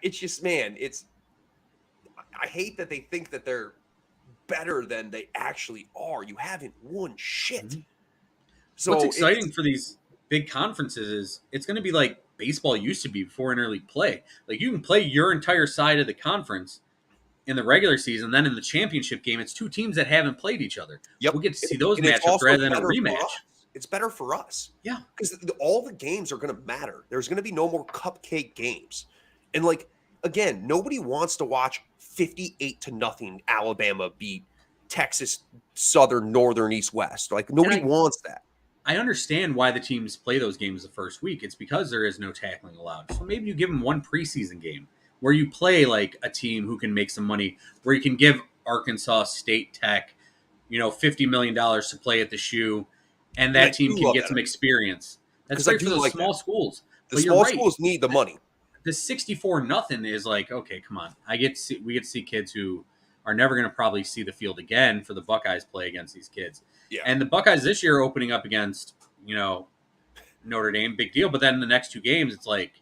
it's just, man, I hate that they think that they're better than they actually are. You haven't won shit. Mm-hmm. So what's exciting for these big conferences is it's going to be like baseball used to be before interleague play. Like, you can play your entire side of the conference in the regular season. Then in the championship game, it's two teams that haven't played each other. Yep. We'll get to see those And it's matchups also rather than a better for rematch. us. It's better for us. Yeah. Because all the games are going to matter. There's going to be no more cupcake games. And like, again, nobody wants to watch 58-0 Alabama beat Texas, Southern, Northern, East, West. Like, nobody wants that. I understand why the teams play those games the first week. It's because there is no tackling allowed. So maybe you give them one preseason game where you play like a team who can make some money, where you can give Arkansas State Tech, $50 million to play at the shoe, and that team can get some experience. That's great for those small schools. The small schools need the money. The 64-0 is like, okay, come on. We get to see kids who are never going to probably see the field again for the Buckeyes play against these kids. Yeah. And the Buckeyes this year opening up against, Notre Dame, big deal. But then the next two games, it's like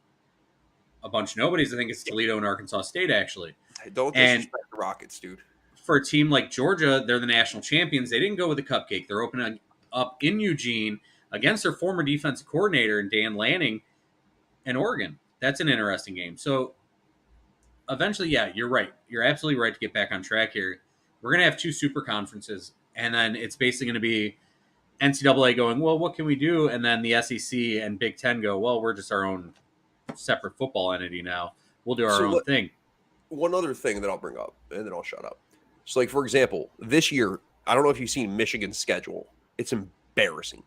a bunch of nobodies. I think it's Toledo and Arkansas State, actually. Don't disrespect the Rockets, dude. For a team like Georgia, they're the national champions. They didn't go with the cupcake. They're opening up in Eugene against their former defensive coordinator, Dan Lanning, in Oregon. That's an interesting game. So eventually, yeah, you're right. You're absolutely right to get back on track here. We're going to have two super conferences, and then it's basically going to be NCAA going, well, what can we do? And then the SEC and Big Ten go, well, we're just our own separate football entity now. We'll do our own thing. One other thing that I'll bring up, and then I'll shut up. So, like, for example, this year, I don't know if you've seen Michigan's schedule. It's embarrassing.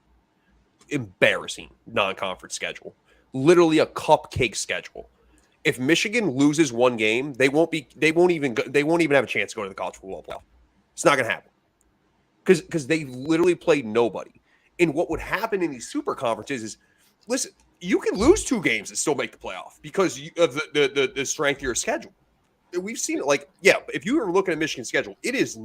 Embarrassing non-conference schedule. Literally a cupcake schedule. If Michigan loses one game, they won't even have a chance to go to the college football playoff. It's not going to happen. Because they literally played nobody. And what would happen in these super conferences is, listen, you can lose two games and still make the playoff because of the strength of your schedule. We've seen it. Like, yeah, if you were looking at Michigan's schedule, it's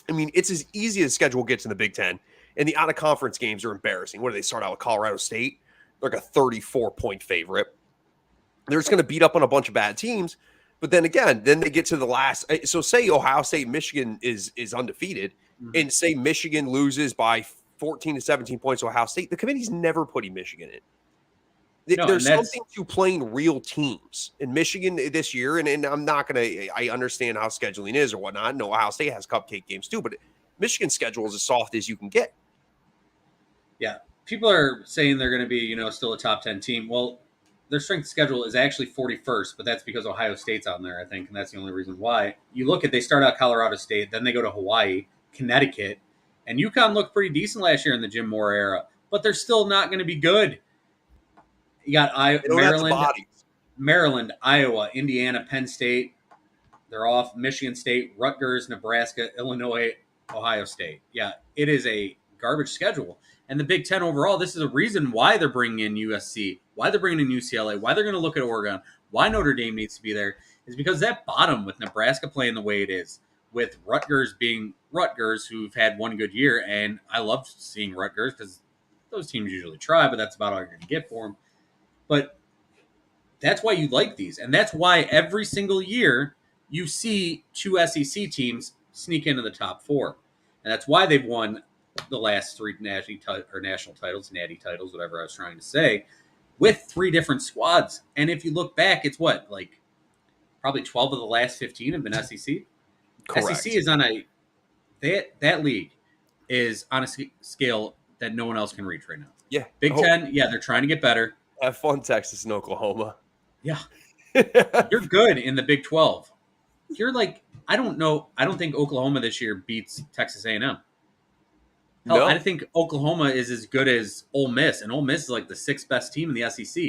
as easy as schedule gets in the Big Ten. And the out-of-conference games are embarrassing. What do they start out with? Colorado State? They're like a 34-point favorite. They're just going to beat up on a bunch of bad teams. But then again, they get to the last. So say Ohio State, Michigan is undefeated, and say Michigan loses by 14 to 17 points to Ohio State. The committee's never putting Michigan in. There's something to playing real teams in Michigan this year. And I'm not going to, I understand how scheduling is or whatnot. No, Ohio State has cupcake games too, but Michigan's schedule is as soft as you can get. Yeah. People are saying they're going to be, still a top 10 team. Well, their strength schedule is actually 41st, but that's because Ohio State's on there, I think, and that's the only reason why. You look at, they start out Colorado State, then they go to Hawaii, Connecticut, and UConn looked pretty decent last year in the Jim Moore era, but they're still not going to be good. You got Maryland, Iowa, Indiana, Penn State. They're off. Michigan State, Rutgers, Nebraska, Illinois, Ohio State. Yeah, it is a garbage schedule. And the Big Ten overall, this is a reason why they're bringing in USC, why they're bringing in UCLA, why they're going to look at Oregon, why Notre Dame needs to be there, is because that bottom with Nebraska playing the way it is, with Rutgers being Rutgers, who've had one good year, and I love seeing Rutgers because those teams usually try, but that's about all you're going to get for them. But that's why you like these, and that's why every single year you see two SEC teams sneak into the top four, and that's why they've won the last three national titles, natty titles, whatever I was trying to say, with three different squads. And if you look back, it's probably 12 of the last 15 have been SEC. Correct. SEC is on that league is on a scale that no one else can reach right now. Yeah. Big Ten, yeah, they're trying to get better. Have fun, Texas and Oklahoma. Yeah. You're good in the Big 12. You're like, I don't know. I don't think Oklahoma this year beats Texas A&M. Hell, no. I think Oklahoma is as good as Ole Miss, and Ole Miss is like the sixth best team in the SEC.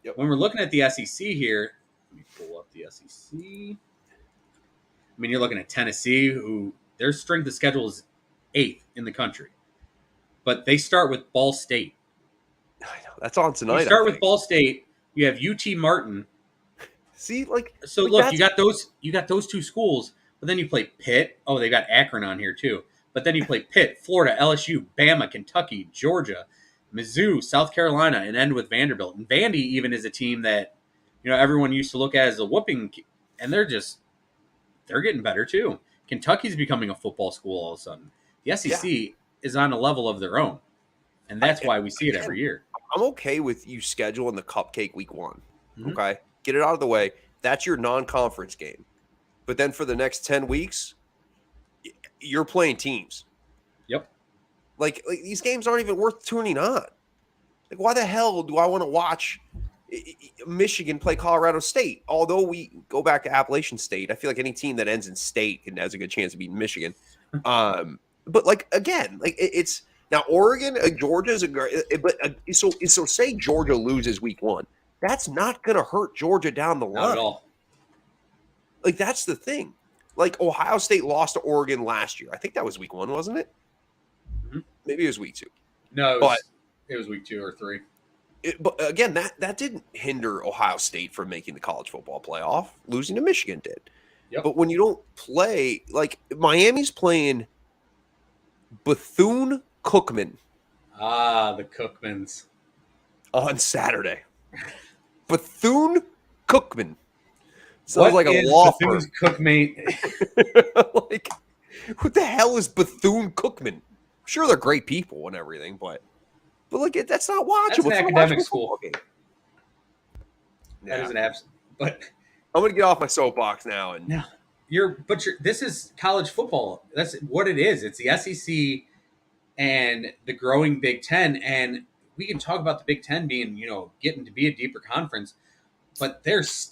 Yep. When we're looking at the SEC here, let me pull up the SEC. I mean, you're looking at Tennessee, who their strength of schedule is 8th in the country. But they start with Ball State. I know. That's on tonight. You start with Ball State. You have UT Martin. See, so look, you got those two schools, but then you play Pitt. Oh, they got Akron on here too. But then you play Pitt, Florida, LSU, Bama, Kentucky, Georgia, Mizzou, South Carolina, and end with Vanderbilt. And Vandy even is a team that, everyone used to look at as a whooping, and they're getting better too. Kentucky's becoming a football school all of a sudden. The SEC is on a level of their own, and that's why we see it every year. I'm okay with you scheduling the cupcake week 1. Mm-hmm. Okay, get it out of the way. That's your non-conference game. But then for the next 10 weeks, you're playing teams. Yep. Like these games aren't even worth tuning on. Like, why the hell do I want to watch Michigan play Colorado State? Although we go back to Appalachian State, I feel like any team that ends in state has a good chance of beating Michigan. But like again, like it's now Oregon, Georgia is a great. But so say Georgia loses week 1, that's not going to hurt Georgia down the line. Not at all. Like that's the thing. Like Ohio State lost to Oregon last year. I think that was week 1, wasn't it? Mm-hmm. Maybe it was week 2. No, it was week 2 or 3. But again, that didn't hinder Ohio State from making the college football playoff. Losing to Michigan did. Yep. But when you don't play, like Miami's playing Bethune-Cookman. The Cookmans. On Saturday. Bethune-Cookman. Sounds like a law firm. Bethune's cookmate? Like, what the hell is Bethune-Cookman? I'm sure they're great people and everything, but like that's not watchable. That's an academic school. That is an abs. But I'm gonna get off my soapbox now and no, this is college football. That's what it is. It's the SEC and the growing Big Ten, and we can talk about the Big Ten being, getting to be a deeper conference, but there's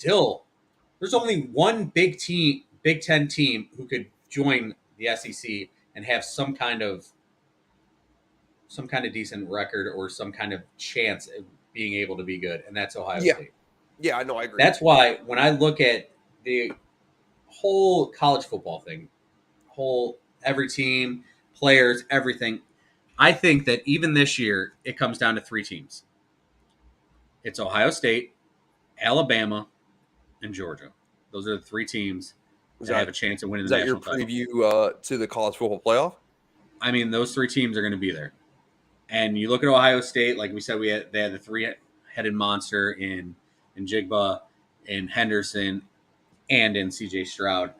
only one Big Ten team who could join the SEC and have some kind of decent record or some kind of chance of being able to be good, and that's Ohio State. Yeah, I know, I agree. That's why when I look at the whole college football thing, every team, players, everything, I think that even this year it comes down to 3 teams. It's Ohio State, Alabama, and Georgia. Those are the 3 teams that have a chance of winning the national title. Is that your preview to the college football playoff? I mean, those 3 teams are going to be there. And you look at Ohio State, like we said, they had the 3-headed monster in Jigba, in Henderson, and in C.J. Stroud.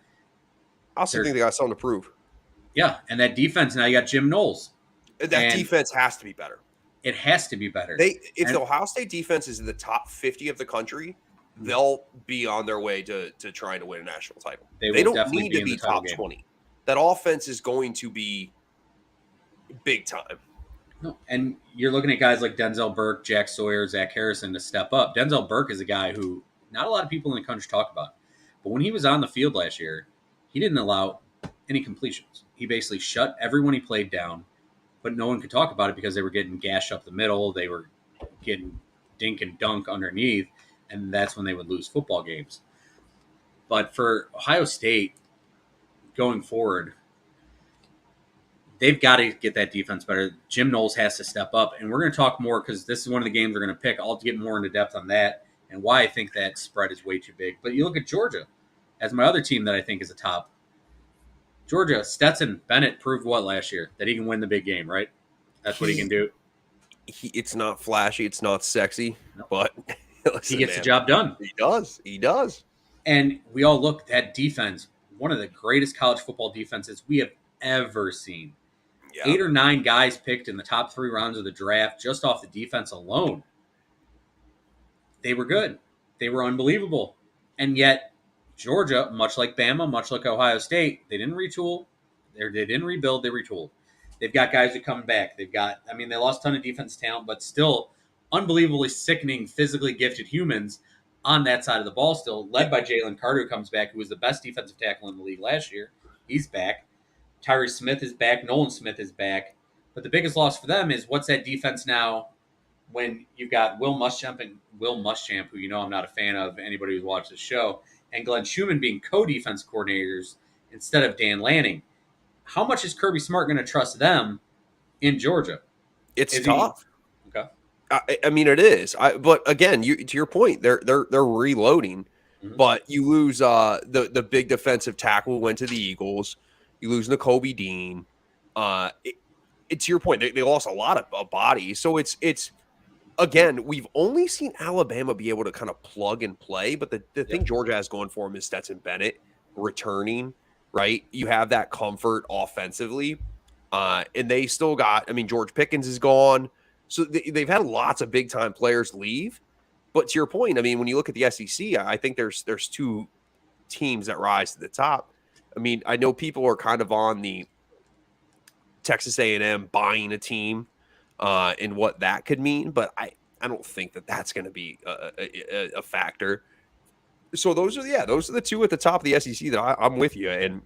I also think they got something to prove. Yeah, and that defense, now you got Jim Knowles. That defense has to be better. It has to be better. If the Ohio State defense is in the top 50 of the country, they'll be on their way to trying to win a national title. They don't need to be top 20. That offense is going to be big time. No, and you're looking at guys like Denzel Burke, Jack Sawyer, Zach Harrison to step up. Denzel Burke is a guy who not a lot of people in the country talk about. But when he was on the field last year, he didn't allow any completions. He basically shut everyone he played down, but no one could talk about it because they were getting gashed up the middle. They were getting dink and dunk underneath, and that's when they would lose football games. But for Ohio State, going forward, they've got to get that defense better. Jim Knowles has to step up, and we're going to talk more because this is one of the games we're going to pick. I'll get more into depth on that and why I think that spread is way too big. But you look at Georgia as my other team that I think is a top. Georgia, Stetson Bennett proved what last year? That he can win the big game, right? That's what he can do. It's not flashy. It's not sexy, but listen, he gets the job done. He does. And we all look, that defense, one of the greatest college football defenses we have ever seen. Yeah. 8 or 9 guys picked in the top 3 rounds of the draft just off the defense alone. They were good. They were unbelievable. And yet, Georgia, much like Bama, much like Ohio State, they didn't retool. They didn't rebuild. They retooled. They've got guys who come back. They lost a ton of defense talent, but still unbelievably sickening, physically gifted humans on that side of the ball still, led by Jalen Carter, who comes back, who was the best defensive tackle in the league last year. He's back. Tyree Smith is back. Nolan Smith is back. But the biggest loss for them is what's that defense now when you've got Will Muschamp, who I'm not a fan of, anybody who's watched the show, and Glenn Schumann being co-defense coordinators instead of Dan Lanning. How much is Kirby Smart going to trust them in Georgia? It's tough. Okay. I mean, it is. But again, to your point, they're reloading. Mm-hmm. But you lose the big defensive tackle who went to the Eagles. You lose Nakobe Dean. It's your point. They lost a lot of bodies. So it's again, we've only seen Alabama be able to kind of plug and play. But the thing Georgia has going for them is Stetson Bennett returning, right? You have that comfort offensively. And they still got, George Pickens is gone. So they've had lots of big-time players leave. But to your point, when you look at the SEC, I think there's 2 teams that rise to the top. I mean, I know people are kind of on the Texas A&M buying a team and what that could mean, but I don't think that that's going to be a factor. So those are the two at the top of the SEC that I'm with you, and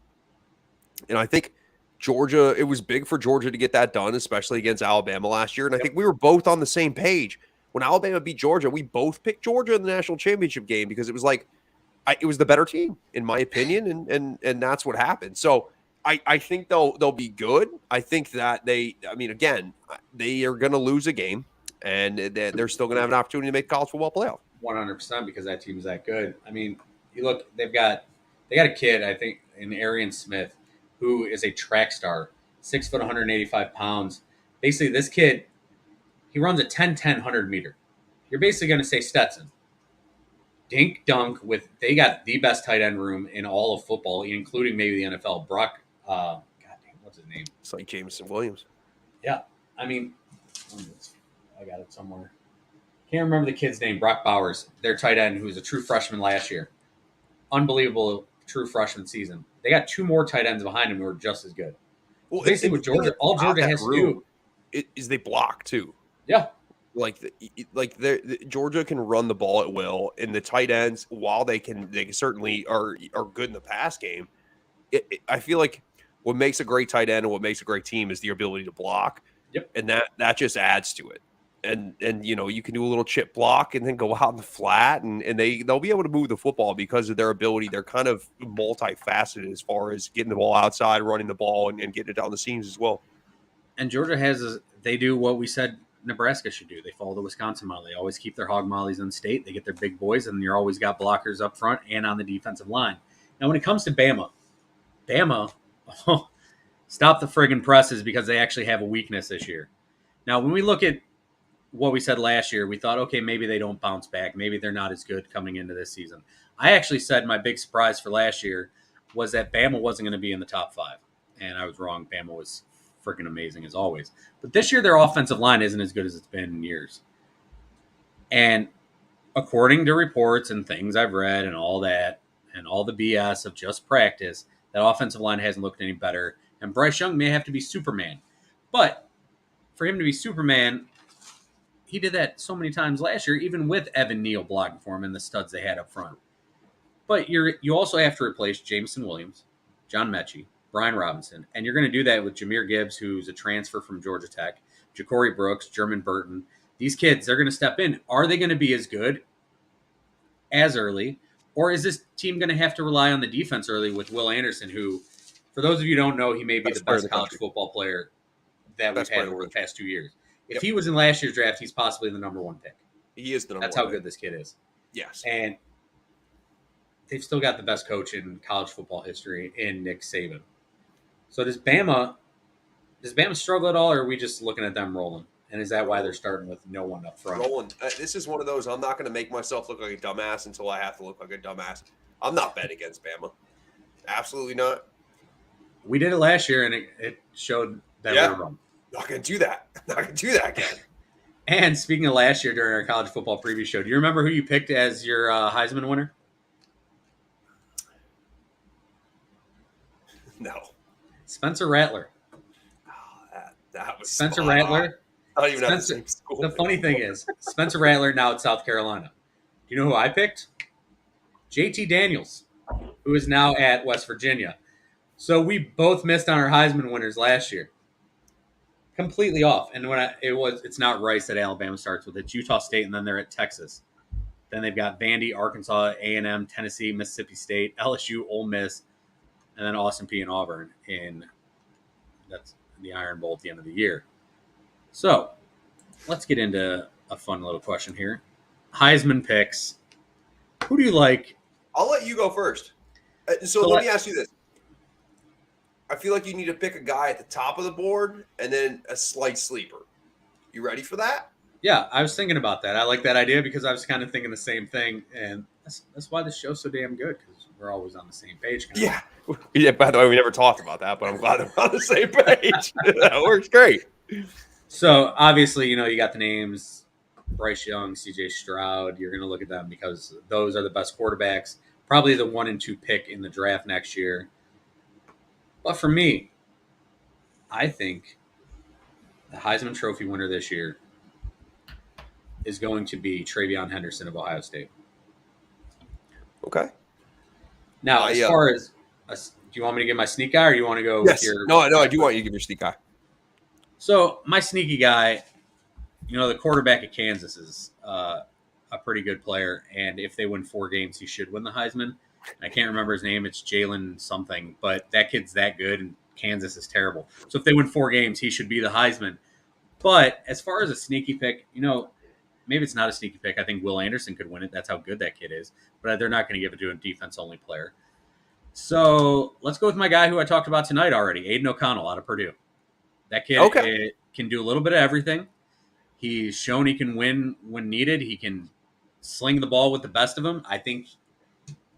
I think Georgia, it was big for Georgia to get that done, especially against Alabama last year. And I think we were both on the same page when Alabama beat Georgia. We both picked Georgia in the national championship game because it was like it was the better team in my opinion, and that's what happened. So I think they'll be good. I think that again, they are going to lose a game, and they're still going to have an opportunity to make college football playoff. 100% because that team's that good. I mean, you look, they got a kid, I think, in Arian Smith, who is a track star, 6 foot, 185 pounds. Basically, this kid, he runs a 10-10 100-meter. You're basically going to say Stetson. Dink dunk they got the best tight end room in all of football, including maybe the NFL. Brock, God damn, what's his name? It's like Jameson Williams. Yeah, I mean, I got it somewhere. Can't remember the kid's name. Brock Bowers, their tight end, who was a true freshman last year. Unbelievable true freshman season. They got 2 more tight ends behind him who are just as good. Well, basically, with Georgia, all Georgia has to do is they block too. Yeah. Georgia can run the ball at will, and the tight ends, while they certainly are good in the pass game. I feel like what makes a great tight end and what makes a great team is the ability to block. Yep. And that just adds to it. And you can do a little chip block and then go out in the flat, and they'll be able to move the football because of their ability. They're kind of multifaceted as far as getting the ball outside, running the ball, and getting it down the seams as well. And Georgia they do what we said Nebraska should do. They follow the Wisconsin model. They always keep their hog mollies in state. They get their big boys, and you're always got blockers up front and on the defensive line. Now, when it comes to Bama, stop the friggin' presses because they actually have a weakness this year. Now, when we look at what we said last year, we thought, okay, maybe they don't bounce back. Maybe they're not as good coming into this season. I actually said my big surprise for last year was that Bama wasn't going to be in the top 5. And I was wrong. Bama was freaking amazing as always. But this year, their offensive line isn't as good as it's been in years. And according to reports and things I've read and all that, and all the BS of just practice, that offensive line hasn't looked any better. And Bryce Young may have to be Superman. But for him to be Superman, he did that so many times last year, even with Evan Neal blocking for him and the studs they had up front. But you also have to replace Jameson Williams, John Mechie, Brian Robinson, and you're going to do that with Jahmyr Gibbs, who's a transfer from Georgia Tech, Ja'Cory Brooks, Jermaine Burton. These kids, they're going to step in. Are they going to be as good as early, or is this team going to have to rely on the defense early with Will Anderson, who, for those of you who don't know, he may be the best college football player that we've had over the past 2 years. If he was in last year's draft, he's possibly the number 1 pick. He is the number 1 That's how good this kid is. Yes. And they've still got the best coach in college football history in Nick Saban. So does Bama struggle at all, or are we just looking at them rolling? And is that why they're starting with no one up front? Rolling. This is one of those, I'm not going to make myself look like a dumbass until I have to look like a dumbass. I'm not betting against Bama. Absolutely not. We did it last year, and it showed that we were wrong. Not going to do that. Not going to do that again. And speaking of last year during our college football preview show, do you remember who you picked as your Heisman winner? No. Spencer Rattler. Oh, that was Spencer Rattler. Not even at the same school. The funny thing is, Spencer Rattler now at South Carolina. Do you know who I picked? JT Daniels, who is now at West Virginia. So we both missed on our Heisman winners last year. Completely off. And it's not Rice that Alabama starts with. It's Utah State, and then they're at Texas. Then they've got Vandy, Arkansas, A&M, Tennessee, Mississippi State, LSU, Ole Miss, and then Austin Peay and Auburn that's the Iron Bowl at the end of the year. So let's get into a fun little question here. Heisman picks. Who do you like? I'll let you go first. So let me ask you this. I feel like you need to pick a guy at the top of the board and then a slight sleeper. You ready for that? Yeah, I was thinking about that. I like that idea because I was kind of thinking the same thing. And that's why this show's so damn good, because we're always on the same page. Yeah. Yeah. By the way, we never talked about that, but I'm glad that we're on the same page. That works great. So obviously, you got the names Bryce Young, CJ Stroud. You're going to look at them because those are the best quarterbacks. probably the 1 and 2 pick in the draft next year. But for me, I think the Heisman Trophy winner this year is going to be TreVeyon Henderson of Ohio State. Okay. Now, as far as do you want me to get my sneak guy, or you want to go with your? No, I do want you to give your sneak guy. So my sneaky guy, the quarterback at Kansas is a pretty good player, and if they win 4 games, he should win the Heisman. I can't remember his name; it's Jalen something, but that kid's that good, and Kansas is terrible. So if they win 4 games, he should be the Heisman. But as far as a sneaky pick, maybe it's not a sneaky pick. I think Will Anderson could win it. That's how good that kid is. But they're not going to give it to a defense-only player. So let's go with my guy who I talked about tonight already, Aiden O'Connell out of Purdue. That kid can do a little bit of everything. He's shown he can win when needed. He can sling the ball with the best of them. I think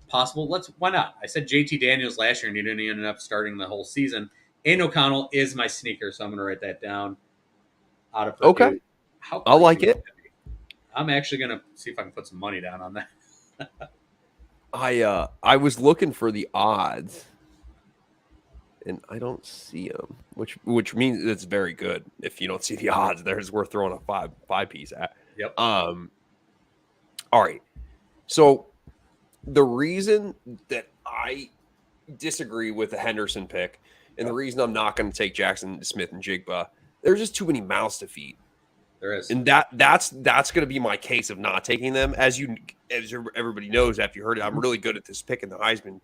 possible. Why not? I said JT Daniels last year, and he didn't end up starting the whole season. Aiden O'Connell is my sneaker, so I'm going to write that down. Out of Purdue. Okay, I like it. I'm actually going to see if I can put some money down on that. I was looking for the odds, and I don't see them, which means it's very good. If you don't see the odds, there's worth throwing a five piece at. Yep. All right. So the reason that I disagree with the Henderson pick, and the reason I'm not going to take Jackson Smith and Jigba, there's just too many mouths to feed. There is, and that's going to be my case of not taking them. As everybody knows, after you heard it, I'm really good at this picking the Heisman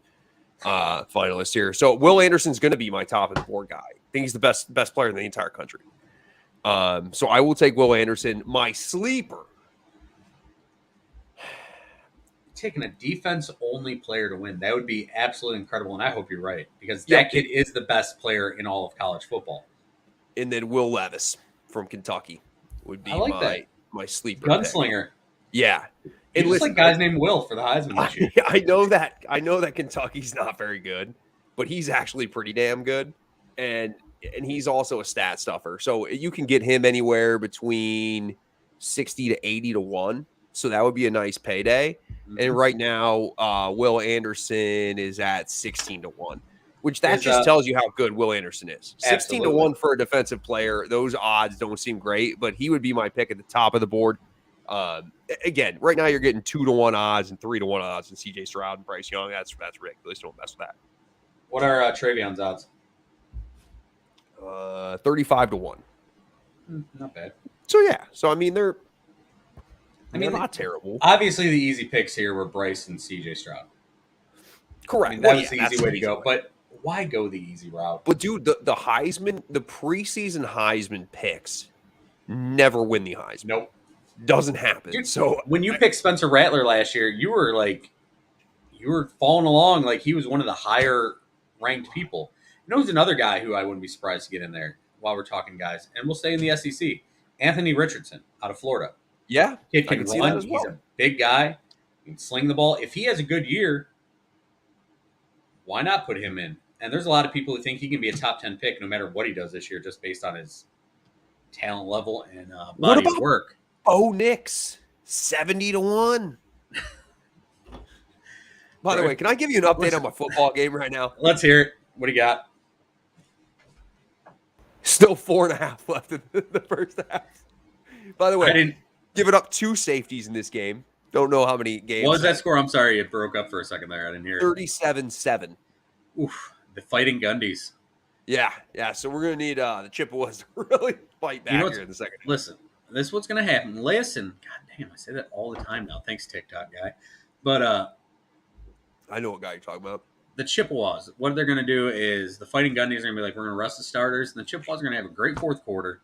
finalist here. So Will Anderson's going to be my top of the board guy. I think he's the best player in the entire country. So I will take Will Anderson. My sleeper. Taking a defense-only player to win, that would be absolutely incredible, and I hope you're right, because that kid is the best player in all of college football. And then Will Levis from Kentucky would be my sleeper gunslinger. Pick. Yeah. And just like guys named Will for the Heisman this year. I know that Kentucky's not very good, but he's actually pretty damn good. And he's also a stat stuffer. So you can get him anywhere between 60 to 80 to 1. So that would be a nice payday. Mm-hmm. And right now, Will Anderson is at 16 to 1, which just tells you how good Will Anderson is. 16 to 1 for a defensive player. Those odds don't seem great, but he would be my pick at the top of the board. Again, right now you're getting 2 to 1 odds and 3 to 1 odds in CJ Stroud and Bryce Young. That's ridiculous. Don't mess with that. What are TreVeyon's odds? 35 to 1. Not bad. So yeah. So I mean they're not terrible. Obviously the easy picks here were Bryce and CJ Stroud. Correct. That was the easy way to go. But why go the easy route? But dude, the Heisman, the preseason Heisman picks never win the Heisman. Nope. Doesn't happen. Dude, so when you picked Spencer Rattler last year, you were following along like he was one of the higher ranked people. Who's another guy who I wouldn't be surprised to get in there while we're talking guys, and we'll stay in the SEC. Anthony Richardson out of Florida. Yeah. Kid can run. He's a big guy. He can sling the ball. If he has a good year, why not put him in? And there's a lot of people who think he can be a top 10 pick no matter what he does this year, just based on his talent level and body of work. Bo Nix, 70 to 1. By the way, can I give you an update on my football game right now? Let's hear it. What do you got? Still 4.5 left in the first half. By the way, I didn't give it up 2 safeties in this game. Don't know how many games. What was that score? I'm sorry, it broke up for a second there. I didn't hear it. 37-7. Oof, the Fighting Gundies. Yeah. So we're gonna need the Chippewas to really fight back here in the second half. Listen, this is what's gonna happen. Listen, god damn, I say that all the time now. Thanks, TikTok guy. But I know what guy you're talking about. The Chippewas, what they're going to do is the Fighting Gundies are going to be like, we're going to rest the starters, and the Chippewas are going to have a great fourth quarter,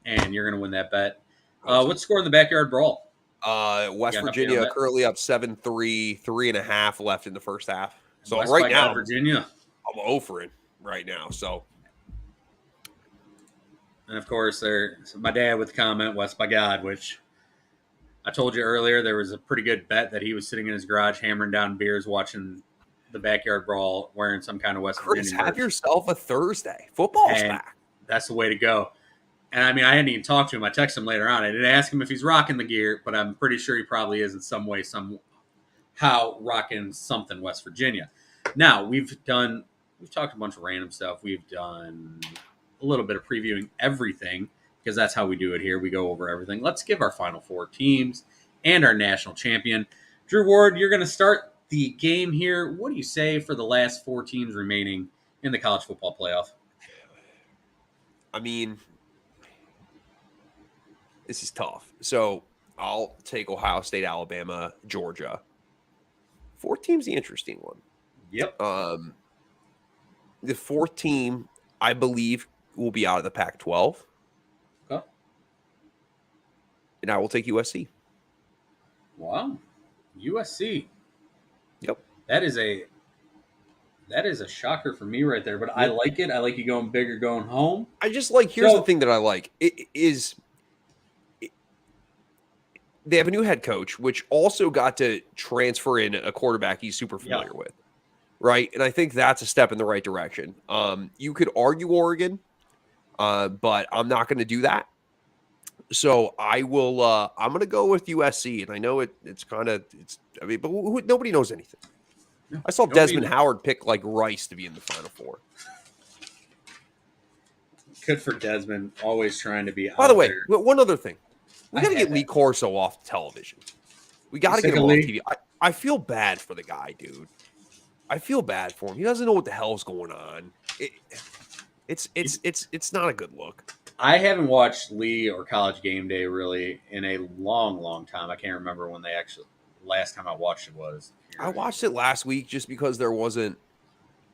and you're going to win that bet. What's the score in the backyard brawl? West Virginia currently up 7-3, 3.5 left in the first half. So West right now, Virginia, I'm offering right now. So, and of course, there's my dad with the comment, West by God, which I told you earlier, there was a pretty good bet that he was sitting in his garage hammering down beers watching the backyard brawl wearing some kind of West Virginia merch. Have yourself a Thursday. Football's back. That's the way to go. And I mean, I hadn't even talked to him. I texted him later on. I didn't ask him if he's rocking the gear, but I'm pretty sure he probably is in some way, some how rocking something West Virginia. Now we've talked a bunch of random stuff. We've done a little bit of previewing everything because that's how we do it here. We go over everything. Let's give our final four teams and our national champion. Drew Ward, you're going to start the game here. What do you say for the last four teams remaining in the college football playoff? I mean, this is tough. So I'll take Ohio State, Alabama, Georgia. Fourth team's the interesting one. Yep. The fourth team, I believe, will be out of the Pac-12. Okay. And I will take USC. Wow. USC. Yep. That is a shocker for me right there, but I like it. I like you going big or going home. I just like, here's the thing that I like. They have a new head coach, which also got to transfer in a quarterback he's super familiar with, right? And I think that's a step in the right direction. You could argue Oregon, but I'm not going to do that. So I will. I'm going to go with USC, and I know it's kind of I mean, but nobody knows anything. No, I saw Desmond Howard pick like Rice to be in the Final Four. Good for Desmond, always trying to be. By the way, one other thing. We got to get Lee Corso off television. We got to get him off TV. I feel bad for the guy, dude. I feel bad for him. He doesn't know what the hell's going on. It's not a good look. I haven't watched Lee or College Game Day really in a long, long time. I can't remember when they actually last time I watched it was. I watched it last week just because there wasn't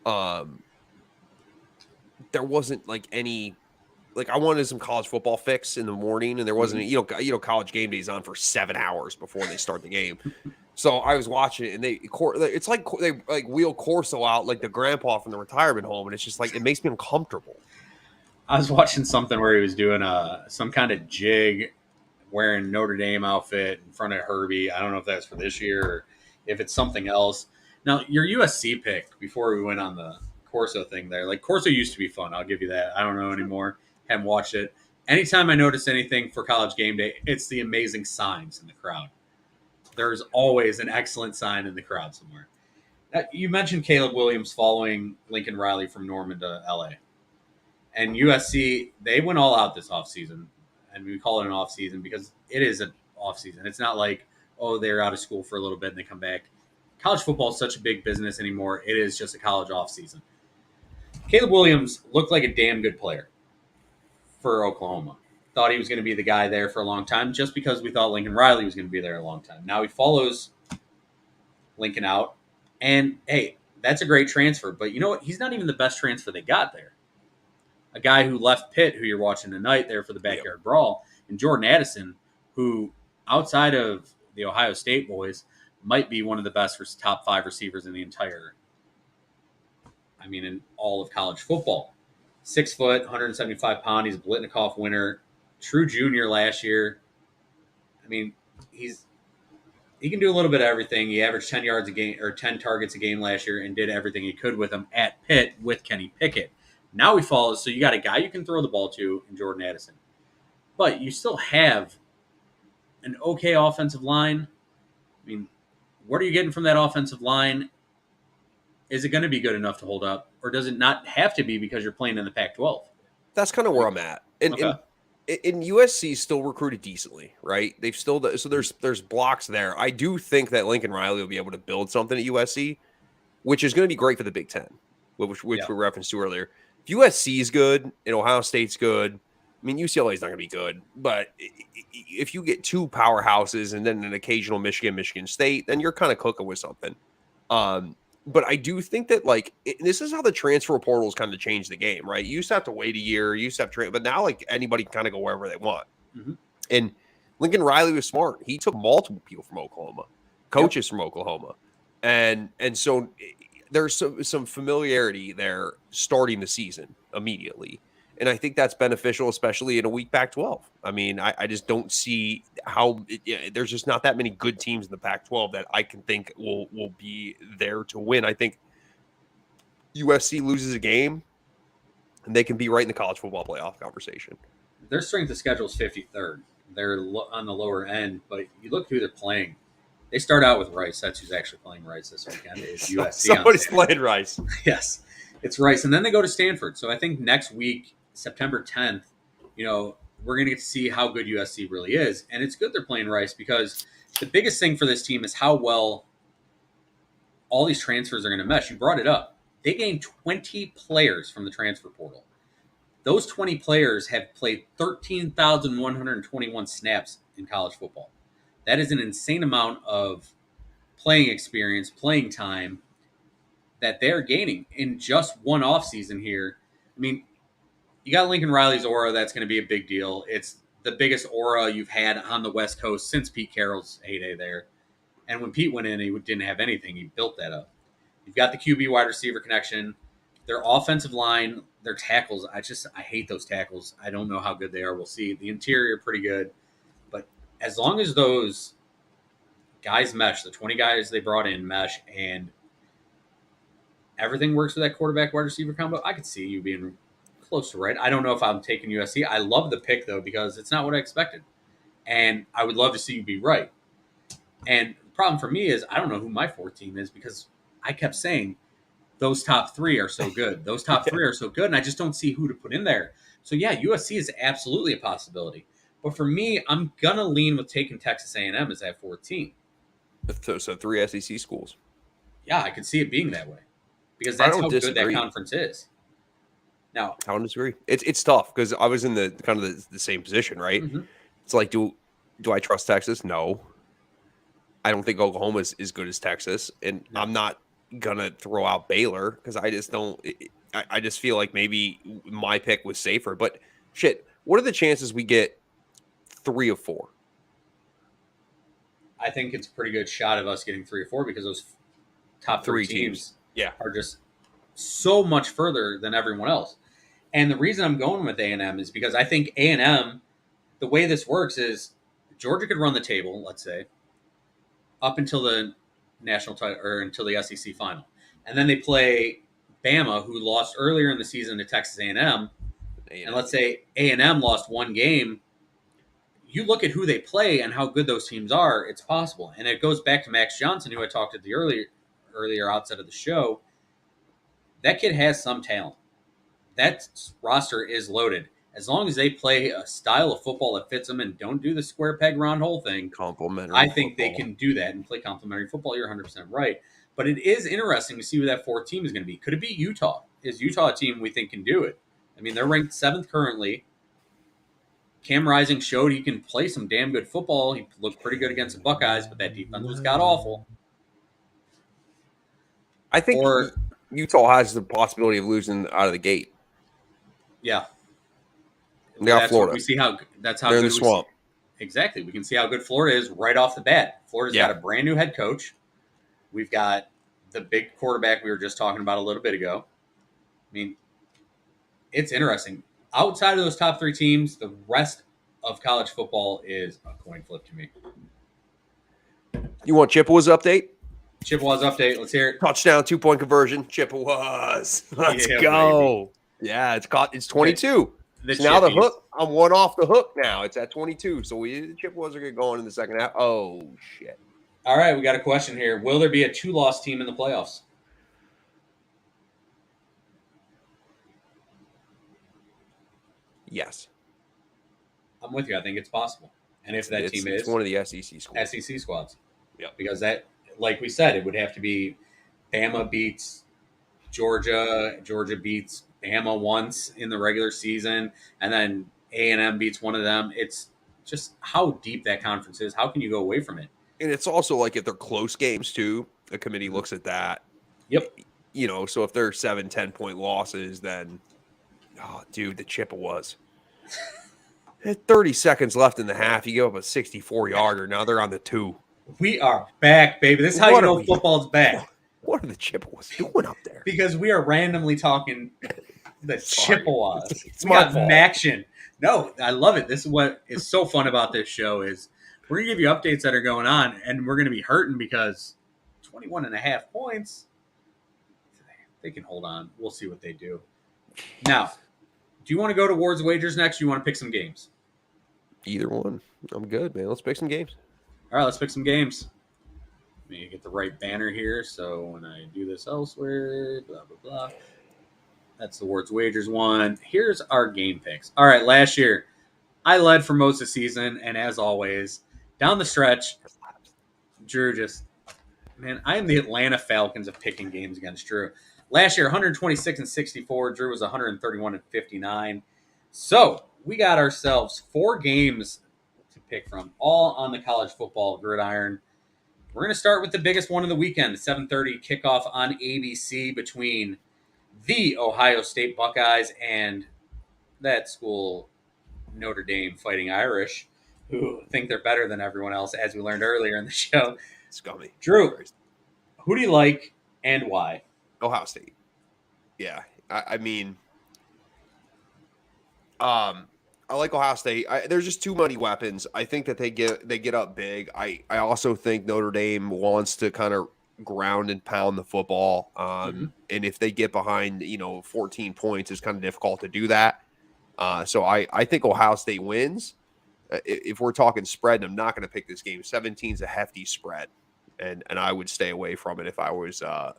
like any. Like I wanted some college football fix in the morning, and there wasn't. College Game Day's on for 7 hours before they start the game. So I was watching it, and it's like they like wheel Corso out like the grandpa from the retirement home, and it's just like it makes me uncomfortable. I was watching something where he was doing some kind of jig, wearing Notre Dame outfit in front of Herbie. I don't know if that's for this year or if it's something else. Now your USC pick before we went on the Corso thing there, like Corso used to be fun. I'll give you that. I don't know anymore. Haven't watched it. Anytime I notice anything for College Game Day, it's the amazing signs in the crowd. There's always an excellent sign in the crowd somewhere. You mentioned Caleb Williams following Lincoln Riley from Norman to LA. And USC, they went all out this offseason. And we call it an offseason because it is an offseason. It's not like, oh, they're out of school for a little bit and they come back. College football is such a big business anymore. It is just a college offseason. Caleb Williams looked like a damn good player for Oklahoma. Thought he was going to be the guy there for a long time just because we thought Lincoln Riley was going to be there a long time. Now he follows Lincoln out. And, hey, that's a great transfer. But you know what? He's not even the best transfer they got there. A guy who left Pitt, who you're watching tonight there for the Backyard Brawl, and Jordan Addison, who outside of the Ohio State boys might be one of the best top 5 receivers in the entire, in all of college football. 6 foot, 175 pound. He's a Blitnikoff winner, true junior last year. He can do a little bit of everything. He averaged 10 yards a game or 10 targets a game last year and did everything he could with them at Pitt with Kenny Pickett. Now he follows, so you got a guy you can throw the ball to in Jordan Addison. But you still have an okay offensive line. What are you getting from that offensive line? Is it going to be good enough to hold up? Or does it not have to be because you're playing in the Pac-12? That's kind of where I'm at. And USC still recruited decently, right? They've still so there's blocks there. I do think that Lincoln Riley will be able to build something at USC, which is going to be great for the Big Ten, which we referenced to earlier. If USC is good and Ohio State's good, UCLA is not going to be good. But if you get 2 powerhouses and then an occasional Michigan State, then you're kind of cooking with something. But I do think that this is how the transfer portal has kind of changed the game, right? You used to have to wait a year, you used to have but now anybody can kind of go wherever they want. Mm-hmm. And Lincoln Riley was smart. He took multiple people from Oklahoma, coaches from Oklahoma, and so there's some familiarity there starting the season immediately. And I think that's beneficial, especially in a weak Pac-12. I just don't see how there's just not that many good teams in the Pac-12 that I can think will be there to win. I think USC loses a game, and they can be right in the college football playoff conversation. Their strength of schedule is 53rd. They're on the lower end, but you look who they're playing. They start out with Rice. That's who's actually playing Rice this weekend. Is USC on Somebody's Saturday. playing Rice. Yes, it's Rice, and then they go to Stanford. So I think next week, September 10th, we're going to get to see how good USC really is, and it's good they're playing Rice because the biggest thing for this team is how well all these transfers are going to mesh. You brought it up. They gained 20 players from the transfer portal. Those 20 players have played 13,121 snaps in college football. That is an insane amount of playing experience, playing time that they're gaining in just one offseason here. I mean, you got Lincoln Riley's aura. That's going to be a big deal. It's the biggest aura you've had on the West Coast since Pete Carroll's heyday there. And when Pete went in, he didn't have anything. He built that up. You've got the QB wide receiver connection. Their offensive line, their tackles, I hate those tackles. I don't know how good they are. We'll see. The interior, pretty good. But as long as those guys mesh, the 20 guys they brought in mesh, and everything works with that quarterback wide receiver combo, I could see you being close to right. I don't know if I'm taking USC. I love the pick, though, because it's not what I expected. And I would love to see you be right. And the problem for me is I don't know who my fourth team is because I kept saying those top three are so good. Those top three are so good, and I just don't see who to put in there. So, yeah, USC is absolutely a possibility. But for me, I'm going to lean with taking Texas A&M as that fourth team. So 3 SEC schools. Yeah, I could see it being that way because that's how good that conference is. Now, I don't disagree. It's tough because I was in the kind of the same position, right? Mm-hmm. It's like, do I trust Texas? No. I don't think Oklahoma is as good as Texas, and no. I'm not gonna throw out Baylor because I just don't. I just feel like maybe my pick was safer. But shit, what are the chances we get 3 of 4? I think it's a pretty good shot of us getting 3 or 4 because those top 3 teams are just so much further than everyone else. And the reason I'm going with A&M is because I think A&M, the way this works is Georgia could run the table, let's say, up until the national title or until the SEC final, and then they play Bama, who lost earlier in the season to Texas A&M. And let's say A&M lost one game. You look at who they play and how good those teams are, it's possible. And it goes back to Max Johnson, who I talked to the earlier outside of the show. That kid has some talent. That roster is loaded. As long as they play a style of football that fits them and don't do the square peg round hole thing, I think they can do that and play complementary football. You're 100% right. But it is interesting to see who that fourth team is going to be. Could it be Utah? Is Utah a team we think can do it? I mean, they're ranked 7th currently. Cam Rising showed he can play some damn good football. He looked pretty good against the Buckeyes, but that defense was god-awful. I think Utah has the possibility of losing out of the gate. Yeah. They got Florida. We see how that's how they're good in the swamp. Exactly. We can see how good Florida is right off the bat. Florida's got a brand new head coach. We've got the big quarterback we were just talking about a little bit ago. I mean, it's interesting. Outside of those top 3 teams, the rest of college football is a coin flip to me. You want Chippewa's update? Chippewa's update. Let's hear it. Touchdown, 2-point conversion. Chippewas. Let's go. Baby. Yeah, it's 22. So now the hook. I'm 1 off the hook now. It's at 22. So the Chippewas are going in the second half. Oh, shit. All right, we got a question here. Will there be a 2-loss team in the playoffs? Yes. I'm with you. I think it's possible. And if that team is one of the SEC squads. SEC squads. Yeah. Because that, like we said, it would have to be Bama beats Georgia, Georgia beats Bama once in the regular season, and then A&M beats one of them. It's just how deep that conference is. How can you go away from it? And it's also like if they're close games too, the committee looks at that. Yep. So if they're 7-10-point losses, then the Chippewas. 30 seconds left in the half. You give up a 64-yarder. Now they're on the 2. We are back, baby. This is how you know football's back. What are the Chippewas doing up there? Because we are randomly talking the Chippewas. It's my fault. Action. No, I love it. This is what is so fun about this show is we're going to give you updates that are going on, and we're going to be hurting because 21.5 points, they can hold on. We'll see what they do. Now, do you want to go towards wagers next, or do you want to pick some games? Either one. I'm good, man. Let's pick some games. All right, let's pick some games. Let me get the right banner here. So when I do this elsewhere, blah, blah, blah. That's the Words Wagers one. Here's our game picks. All right, last year, I led for most of the season. And as always, down the stretch, Drew just, man, I am the Atlanta Falcons of picking games against Drew. Last year, 126 and 64. Drew was 131 and 59. So we got ourselves 4 games to pick from, all on the college football gridiron. We're going to start with the biggest one of the weekend, 7:30 kickoff on ABC between the Ohio State Buckeyes and that school, Notre Dame Fighting Irish, who think they're better than everyone else, as we learned earlier in the show. Scummy. Drew, who do you like and why? Ohio State. Yeah. I mean, I like Ohio State. There's just too many weapons. I think that they get up big. I also think Notre Dame wants to kind of ground and pound the football. And if they get behind, 14 points, it's kind of difficult to do that. So I think Ohio State wins. If we're talking spread, I'm not going to pick this game. 17 is a hefty spread, and I would stay away from it if I was a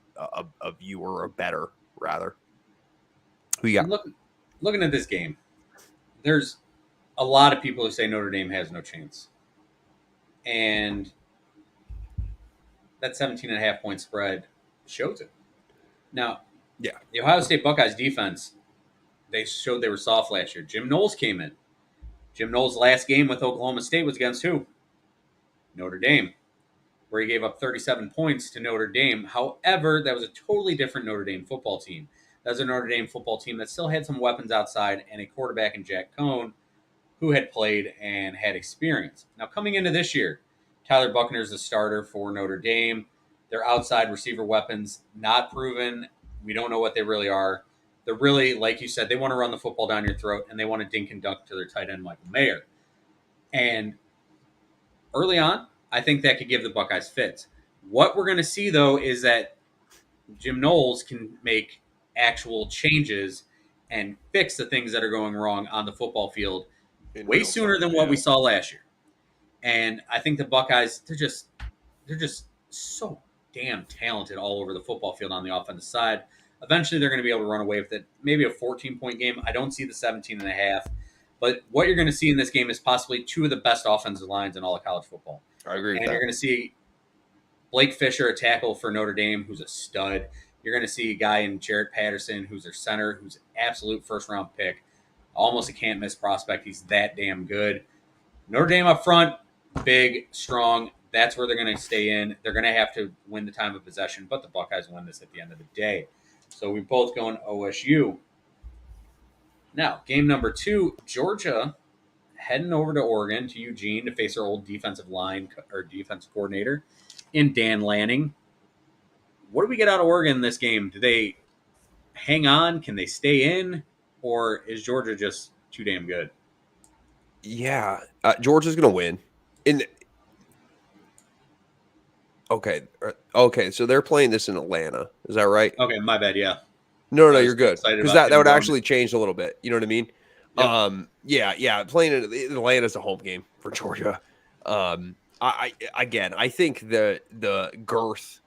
viewer or better rather. Who you got? Looking at this game, there's a lot of people who say Notre Dame has no chance. And that 17.5 point spread shows it. Now, Yeah. the Ohio State Buckeyes defense, they showed they were soft last year. Jim Knowles came in. Jim Knowles' last game with Oklahoma State was against who? Notre Dame, where he gave up 37 points to Notre Dame. However, that was a totally different Notre Dame football team. That was a Notre Dame football team that still had some weapons outside and a quarterback in Jack Cohn who had played and had experience. Now, coming into this year, Tyler Buckner is the starter for Notre Dame. Their outside receiver weapons, not proven. We don't know what they really are. They're really, like you said, they want to run the football down your throat, and they want to dink and dunk to their tight end, Michael Mayer. And early on, I think that could give the Buckeyes fits. What we're going to see, though, is that Jim Knowles can make actual changes and fix the things that are going wrong on the football field way sooner than what we saw last year. And I think the Buckeyes, they're just so damn talented all over the football field on the offensive side. Eventually, they're going to be able to run away with it. Maybe a 14-point game. I don't see the 17.5. But what you're going to see in this game is possibly 2 of the best offensive lines in all of college football. I agree with and that. You're going to see Blake Fisher, a tackle for Notre Dame, who's a stud. You're going to see a guy in Jarrett Patterson, who's their center, who's an absolute first-round pick. Almost a can't-miss prospect. He's that damn good. Notre Dame up front, big, strong. That's where they're going to stay in. They're going to have to win the time of possession, but the Buckeyes win this at the end of the day. So we're both going OSU. Now, game number 2, Georgia heading over to Oregon, to Eugene, to face their old defensive coordinator in Dan Lanning. What do we get out of Oregon in this game? Do they hang on? Can they stay in? Or is Georgia just too damn good? Yeah, Georgia's going to win. Okay, so they're playing this in Atlanta. Is that right? Okay, my bad, yeah. No, you're good. Because that would actually change a little bit. You know what I mean? Yep. Yeah. Playing in Atlanta is a home game for Georgia. I think the girth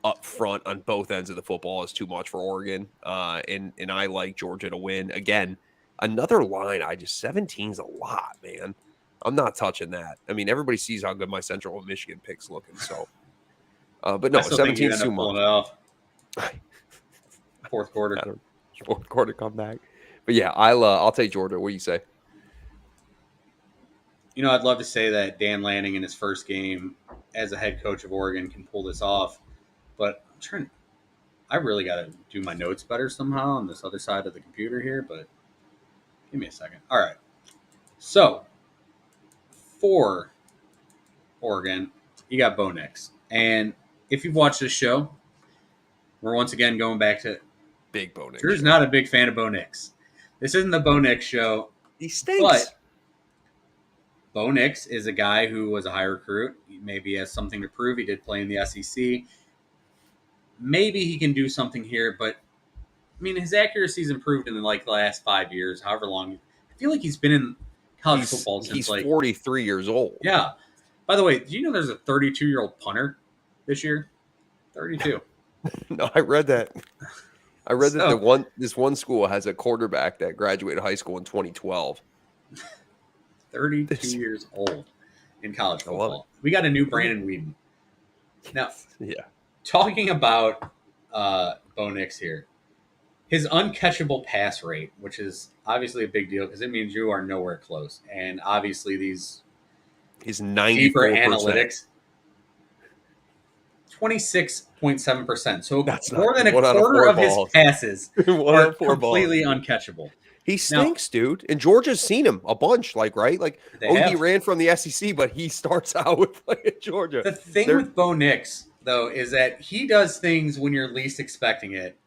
up front on both ends of the football is too much for Oregon. And I like Georgia to win. Again, another line. 17's a lot, man. I'm not touching that. I mean, everybody sees how good my Central Michigan pick's looking. So, but no, 17's too much. Fourth quarter. Fourth quarter comeback. But yeah, I'll take Georgia. What do you say? I'd love to say that Dan Lanning in his first game as a head coach of Oregon can pull this off, but I really got to do my notes better somehow on this other side of the computer here, but give me a second. All right. So, for Oregon, you got Bo Nix. And if you've watched this show, we're once again going back to Big Bo Nix. Drew's not a big fan of Bo Nix. This isn't the Bo Nix show. He stinks. But Bo Nix is a guy who was a high recruit. He maybe has something to prove. He did play in the SEC. Maybe he can do something here, but I mean, his accuracy's improved in the last 5 years, however long. I feel like he's been in college football since he's 43 years old. Yeah. By the way, do you know there's a 32-year-old punter this year? 32. No, I read that. I read that So this one school has a quarterback that graduated high school in 2012. 32 This, years old in college I love it. football. We got a new Brandon Whedon. Now, Yeah. talking about Bo Nix here, his uncatchable pass rate, which is obviously a big deal because it means you are nowhere close. And obviously, these He's deeper 94%. analytics, 26.7%. So That's not more than good. a One out of quarter four of his balls. passes One out are of four balls. completely uncatchable. He Now, stinks, dude. And Georgia's seen him a bunch, like, right? Like, they oh, he have. ran from the SEC, but he starts out with playing at Georgia. The thing They're with Bo Nix, though, is that he does things when you're least expecting it,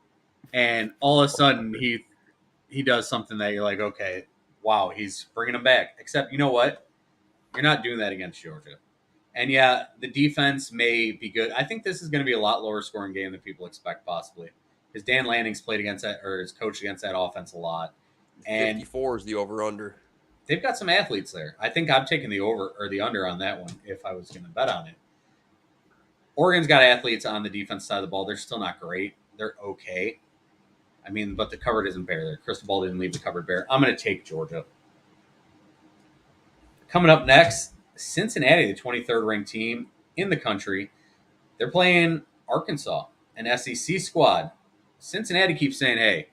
and all of a sudden he does something that you're like, okay, wow, he's bringing him back. Except, you know what? You're not doing that against Georgia. And yeah, the defense may be good. I think this is going to be a lot lower scoring game than people expect, possibly, because Dan Lanning's played against that or has coached against that offense a lot, and 54 is the over-under. they've got some athletes there. I think I'm taking the over or the under on that one if I was going to bet on it. Oregon's got athletes on the defense side of the ball. They're still not great. They're okay. I mean, but the cover isn't bare there. Cristobal didn't leave the cupboard bare. I'm going to take Georgia. Coming up next, Cincinnati, the 23rd ranked team in the country. They're playing Arkansas, an SEC squad. Cincinnati keeps saying, hey,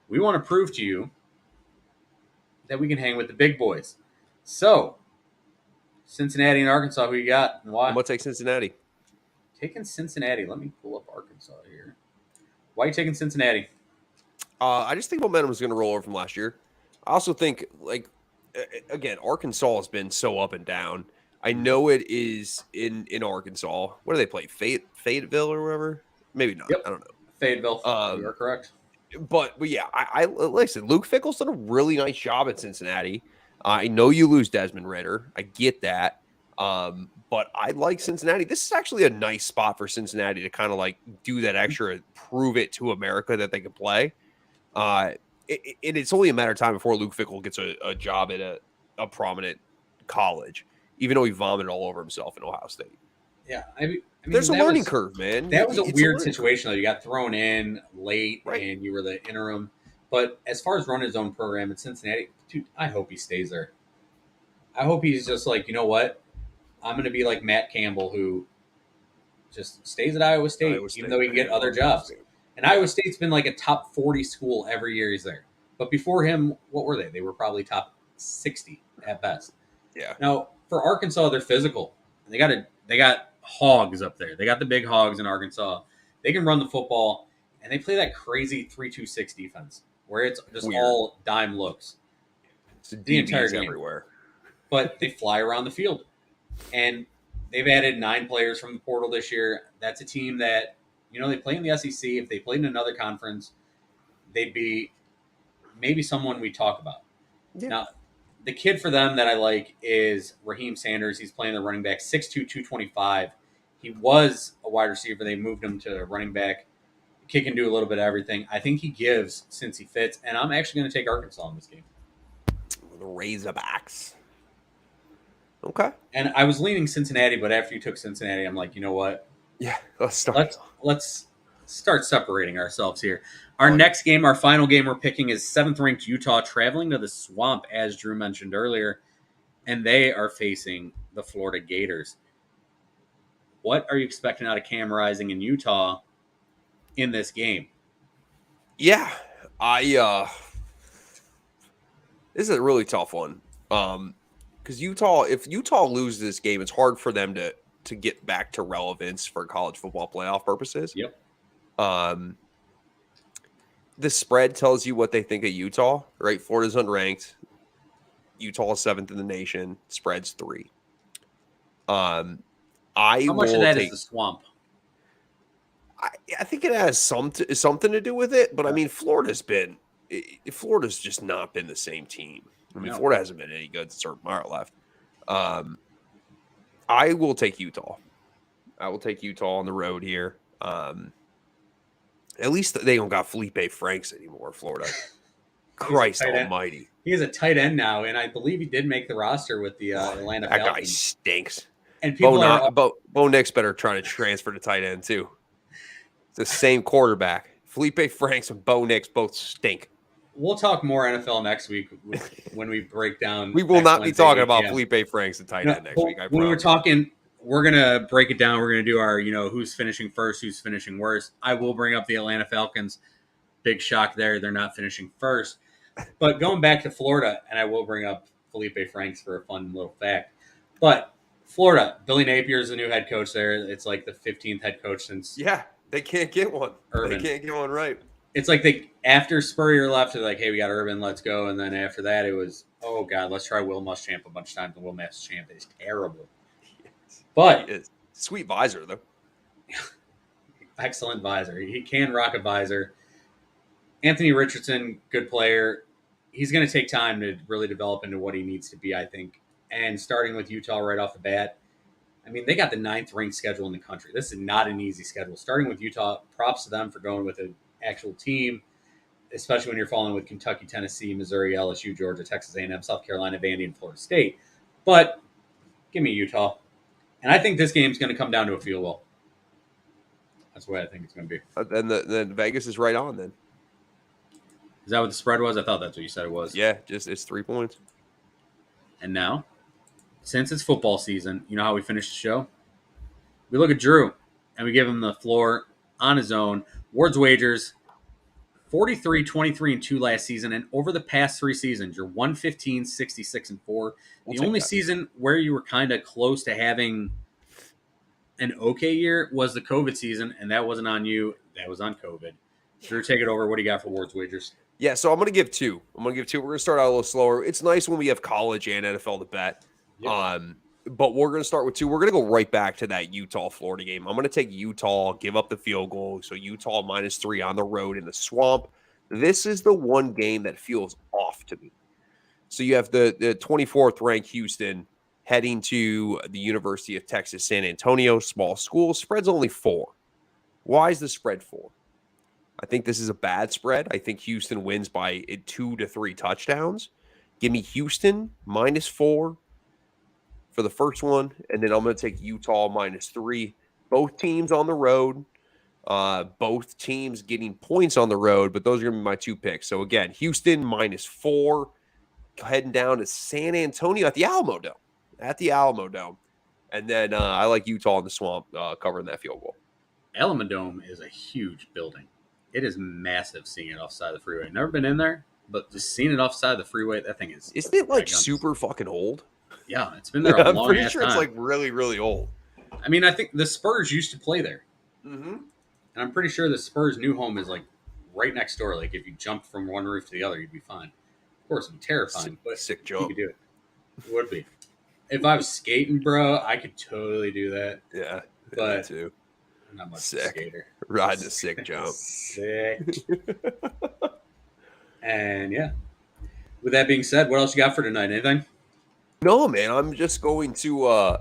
we want to prove to you that we can hang with the big boys. So, Cincinnati and Arkansas, who you got and why? I'm going to take Cincinnati. Taking Cincinnati. Let me pull up Arkansas here. Why are you taking Cincinnati? I just think momentum is going to roll over from last year. I also think, like, again, Arkansas has been so up and down. I know it is in Arkansas. What do they play? Fayetteville or whatever? Maybe not. Yep. I don't know. Fayetteville. You are correct. But yeah, I listen. Luke Fickell's done a really nice job at Cincinnati. I know you lose Desmond Ritter. I get that. But I like Cincinnati. This is actually a nice spot for Cincinnati to kind of like do that extra, prove it to America that they can play. It's only a matter of time before Luke Fickell gets a job at a prominent college, even though he vomited all over himself in Ohio State. Yeah, I mean, there's a learning curve, man. That was a weird situation, though. You got thrown in late, right, and you were the interim. But as far as running his own program in Cincinnati, dude, I hope he stays there. I hope he's just like, you know what? I'm going to be like Matt Campbell, who just stays at Iowa State, even though he can get other jobs. And Iowa State's been like a top 40 school every year he's there. But before him, what were they? They were probably top 60 at best. Yeah. Now, for Arkansas, they're physical. They got hogs up there. They got the big hogs in Arkansas. They can run the football, and they play that crazy 3-2-6 defense where it's just Weird. All dime looks. It's the entire game everywhere. But they fly around the field. And they've added 9 players from the portal this year. That's a team that, they play in the SEC. If they played in another conference, they'd be maybe someone we talk about. Yeah. Now, the kid for them that I like is Raheem Sanders. He's playing the running back, 6'2", 225. He was a wide receiver. They moved him to running back. The kid can do a little bit of everything. I think he gives since he fits, and I'm actually going to take Arkansas in this game. The Razorbacks. Okay. And I was leaning Cincinnati, but after you took Cincinnati, I'm like, you know what? Yeah, let's start. Let's start separating ourselves here. Our next game, our final game we're picking is 7th-ranked Utah traveling to the Swamp, as Drew mentioned earlier, and they are facing the Florida Gators. What are you expecting out of Cam Rising in Utah in this game? Yeah, this is a really tough one. Because if Utah loses this game, it's hard for them to get back to relevance for college football playoff purposes. Yep. The spread tells you what they think of Utah, right? Florida's unranked. Utah is 7th in the nation. Spread's 3. How much of that is the Swamp? I think it has something to do with it, but I mean, Florida's just not been the same team. I mean, Florida hasn't been any good since Urban Meyer left. I will take Utah. I will take Utah on the road here. At least they don't got Felipe Franks anymore, Florida. Christ almighty. He is a tight end now, and I believe he did make the roster with the Atlanta Falcons. That guy stinks. And people are Bo Nix better try to transfer to tight end too. It's the same quarterback. Felipe Franks and Bo Nix both stink. We'll talk more NFL next week when we break down. We will next not be Wednesday, talking 8 about p.m. Felipe Franks and tight end next week. I when we're promise. talking, we're gonna break it down. We're gonna do our, who's finishing first, who's finishing worst. I will bring up the Atlanta Falcons. Big shock there; they're not finishing first. But going back to Florida, and I will bring up Felipe Franks for a fun little fact. But Florida, Billy Napier is the new head coach there. It's like the 15th head coach since They can't get one. Urban. They can't get one right. It's like after Spurrier left, they're like, hey, we got Urban, let's go. And then after that, it was, oh, God, let's try Will Muschamp a bunch of times. And Will Muschamp is terrible. But sweet visor, though. Excellent visor. He can rock a visor. Anthony Richardson, good player. He's going to take time to really develop into what he needs to be, I think. And starting with Utah right off the bat, I mean, they got the 9th ranked schedule in the country. This is not an easy schedule. Starting with Utah, props to them for going with an actual team, especially when you're falling with Kentucky, Tennessee, Missouri, LSU, Georgia, Texas A&M, South Carolina, Vandy, and Florida State. But give me Utah. And I think this game's going to come down to a field goal. That's the way I think it's going to be. Then Vegas is right on then. Is that what the spread was? I thought that's what you said it was. Yeah, it's 3 points. And now, since it's football season, you know how we finish the show? We look at Drew, and we give him the floor on his own. Ward's Wagers, 43, 23, and 2 last season. And over the past 3 seasons, you're 115, 66, and 4. The only season where you were kind of close to having an okay year was the COVID season, and that wasn't on you. That was on COVID. Drew, take it over. What do you got for Ward's Wagers? Yeah, so I'm going to give 2. We're going to start out a little slower. It's nice when we have college and NFL to bet. Yep. But we're going to start with 2. We're going to go right back to that Utah-Florida game. I'm going to take Utah, give up the field goal. So Utah -3 on the road in the Swamp. This is the one game that feels off to me. So you have the 24th ranked Houston heading to the University of Texas San Antonio, small school. Spread's only 4. Why is the spread 4? I think this is a bad spread. I think Houston wins by 2 to 3 touchdowns. Give me Houston -4 for the first one, and then I'm going to take Utah -3. Both teams on the road. Both teams getting points on the road, but those are going to be my 2 picks. So again, Houston -4, heading down to San Antonio at the Alamo Dome. And then I like Utah in the Swamp covering that field goal. Alamo Dome is a huge building. It is massive seeing it offside the freeway. Never been in there, but just seeing it offside the freeway, that thing is... Isn't it like super fucking old? Yeah, it's been there a long I'm pretty sure time. It's like really, really old. I mean, I think the Spurs used to play there. Mm-hmm. And I'm pretty sure the Spurs' new home is like right next door. Like if you jumped from one roof to the other, you'd be fine. Of course, it'd be terrifying, but sick jump. You could do it. It would be. If I was skating, bro, I could totally do that. Yeah, but me too. I'm not much sick. Of a skater. Riding a sick jump. Sick. And yeah. With that being said, what else you got for tonight? Anything? No, man. I'm just going to.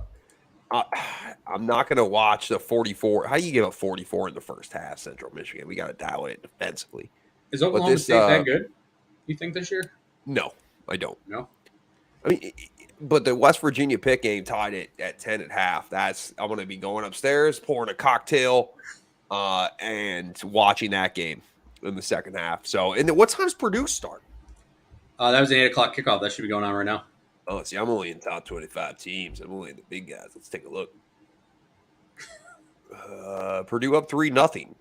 I'm not going to watch the 44. How do you give up 44 in the first half, Central Michigan? We got to dial it defensively. Is Oklahoma State that good? You think this year? No, I don't. No. I mean, but the West Virginia Pitt game tied it at 10 at half. I'm going to be going upstairs, pouring a cocktail, and watching that game in the second half. So, and then what time does Purdue start? That was an 8:00 kickoff. That should be going on right now. Oh, see, I'm only in top 25 teams. I'm only in the big guys. Let's take a look. Purdue up 3-0.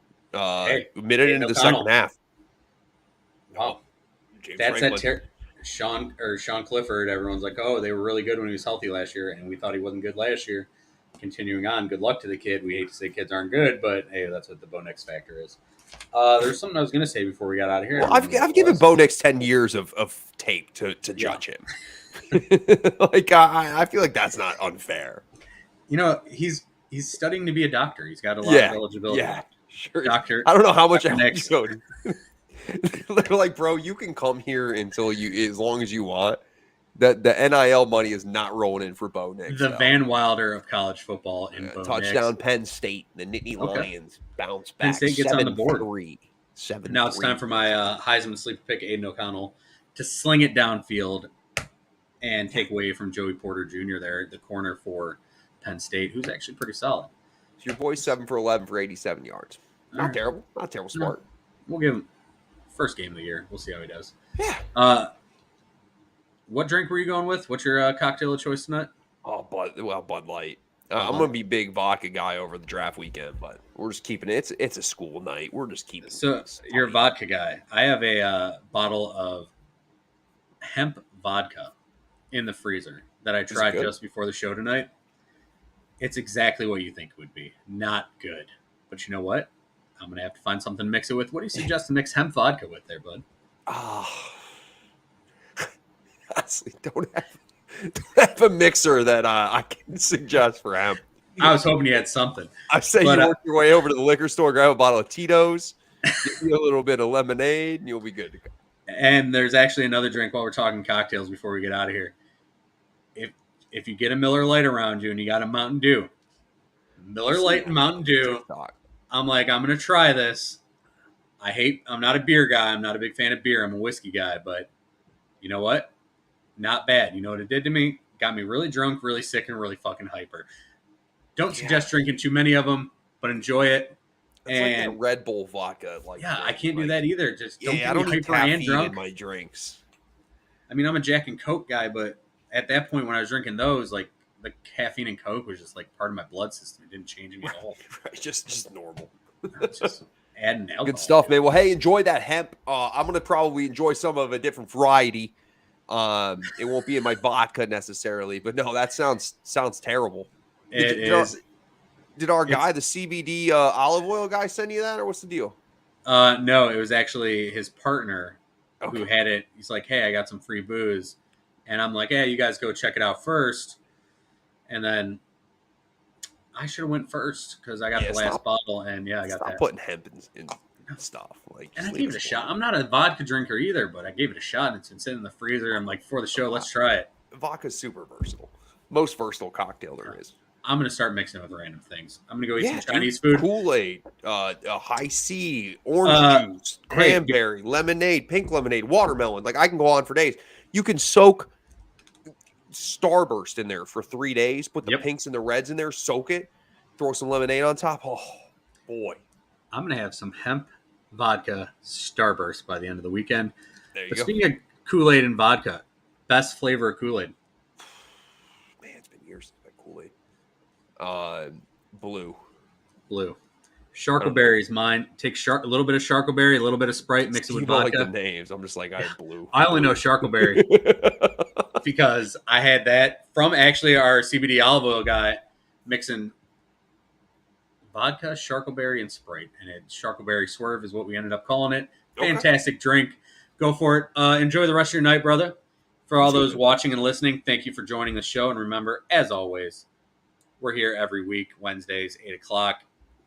Minute into the second half. Wow. That's that Sean Clifford. Everyone's like, oh, they were really good when he was healthy last year, and we thought he wasn't good last year. Continuing on, good luck to the kid. We hate to say kids aren't good, but hey, that's what the Bo Nix factor is. There's something I was going to say before we got out of here. Well, I've given Bo Nix 10 years of tape to judge him. Like I feel like that's not unfair. You know, he's studying to be a doctor. He's got a lot of eligibility. Yeah, sure. Doctor. I don't know how much next. They're like, bro, you can come here until as long as you want. The NIL money is not rolling in for Bo Nix. The Van Wilder of college football in Bo touchdown Nix. Penn State. The Nittany Lions bounce back. Penn State gets on the board. 7-3. Now it's time for my Heisman sleeper pick, Aiden O'Connell, to sling it downfield and take away from Joey Porter Jr. there, the corner for Penn State, who's actually pretty solid. So your boy's 7 for 11 for 87 yards. All Not right. terrible. Not terrible. Smart. No, we'll give him first game of the year. We'll see how he does. Yeah. What drink were you going with? What's your cocktail of choice tonight? Oh, Bud Light. Bud I'm Light. gonna be big vodka guy over the draft weekend, but we're just keeping it. It's a school night. We're just keeping. So it you're a light. vodka guy. I have a bottle of hemp vodka in the freezer that I it tried good? just before the show tonight. It's exactly what you think it would be. Not good. But you know what? I'm going to have to find something to mix it with. What do you suggest to mix hemp vodka with there, bud? Honestly, don't have a mixer that I can suggest for hemp. I was hoping you had something. I say But, you work your way over to the liquor store, grab a bottle of Tito's, get you a little bit of lemonade, and you'll be good to go. And there's actually another drink while we're talking cocktails before we get out of here. If you get a Miller Lite around you and you got a Mountain Dew, Miller Lite and Mountain Dew, TikTok. I'm like, I'm going to try this. I'm not a beer guy. I'm not a big fan of beer. I'm a whiskey guy. But you know what? Not bad. You know what it did to me? Got me really drunk, really sick, and really fucking hyper. Don't suggest drinking too many of them, but enjoy it. It's like that Red Bull vodka. I can't do that either. Just don't I get don't me need hyper and caffeine drunk. in my drinks. I mean, I'm a Jack and Coke guy, but at that point when I was drinking those, like the caffeine and Coke was just like part of my blood system. It didn't change me at all. Right, just normal. It's just adding alcohol. Good stuff, man. Well, hey, enjoy that hemp. I'm gonna probably enjoy some of a different variety. It won't be in my vodka necessarily, but no, that sounds terrible. Did our guy, the CBD olive oil guy, send you that, or what's the deal? No, it was actually his partner who Okay. had it. He's like, "Hey, I got some free booze," and I'm like, "Hey, you guys go check it out first." And then I should have went first because I got the last bottle, and I got that. Putting hemp in stuff. And I gave it a shot. I'm not a vodka drinker either, but I gave it a shot. And it's been sitting in the freezer. I'm like, before the show, let's try it. Vodka's super versatile. Most versatile cocktail there is. I'm going to start mixing it with random things. I'm going to go eat some Chinese food. Kool-Aid, high C, orange juice, cranberry, lemonade, pink lemonade, watermelon. Like, I can go on for days. You can soak Starburst in there for 3 days, put the pinks and the reds in there, soak it, throw some lemonade on top. Oh, boy. I'm going to have some hemp vodka Starburst by the end of the weekend. There you but go. Speaking of Kool-Aid and vodka, best flavor of Kool-Aid? Man, it's been years since I've had Kool-Aid. Blue. Sharkleberry is mine. Take a little bit of Sharkleberry, a little bit of Sprite, mix it with vodka. Like the names. I'm just like, I have blue. I only know Sharkleberry because I had that from actually our CBD olive oil guy mixing vodka, Sharkleberry, and Sprite. And Sharkleberry Swerve is what we ended up calling it. Fantastic drink. Go for it. Enjoy the rest of your night, brother. For all those watching and listening, thank you for joining the show. And remember, as always, we're here every week, Wednesdays, 8 o'clock.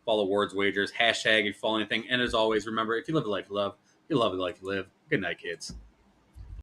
Follow Words Wagers, hashtag if you follow anything. And as always, remember, if you live a life you love the life you live. Good night, kids.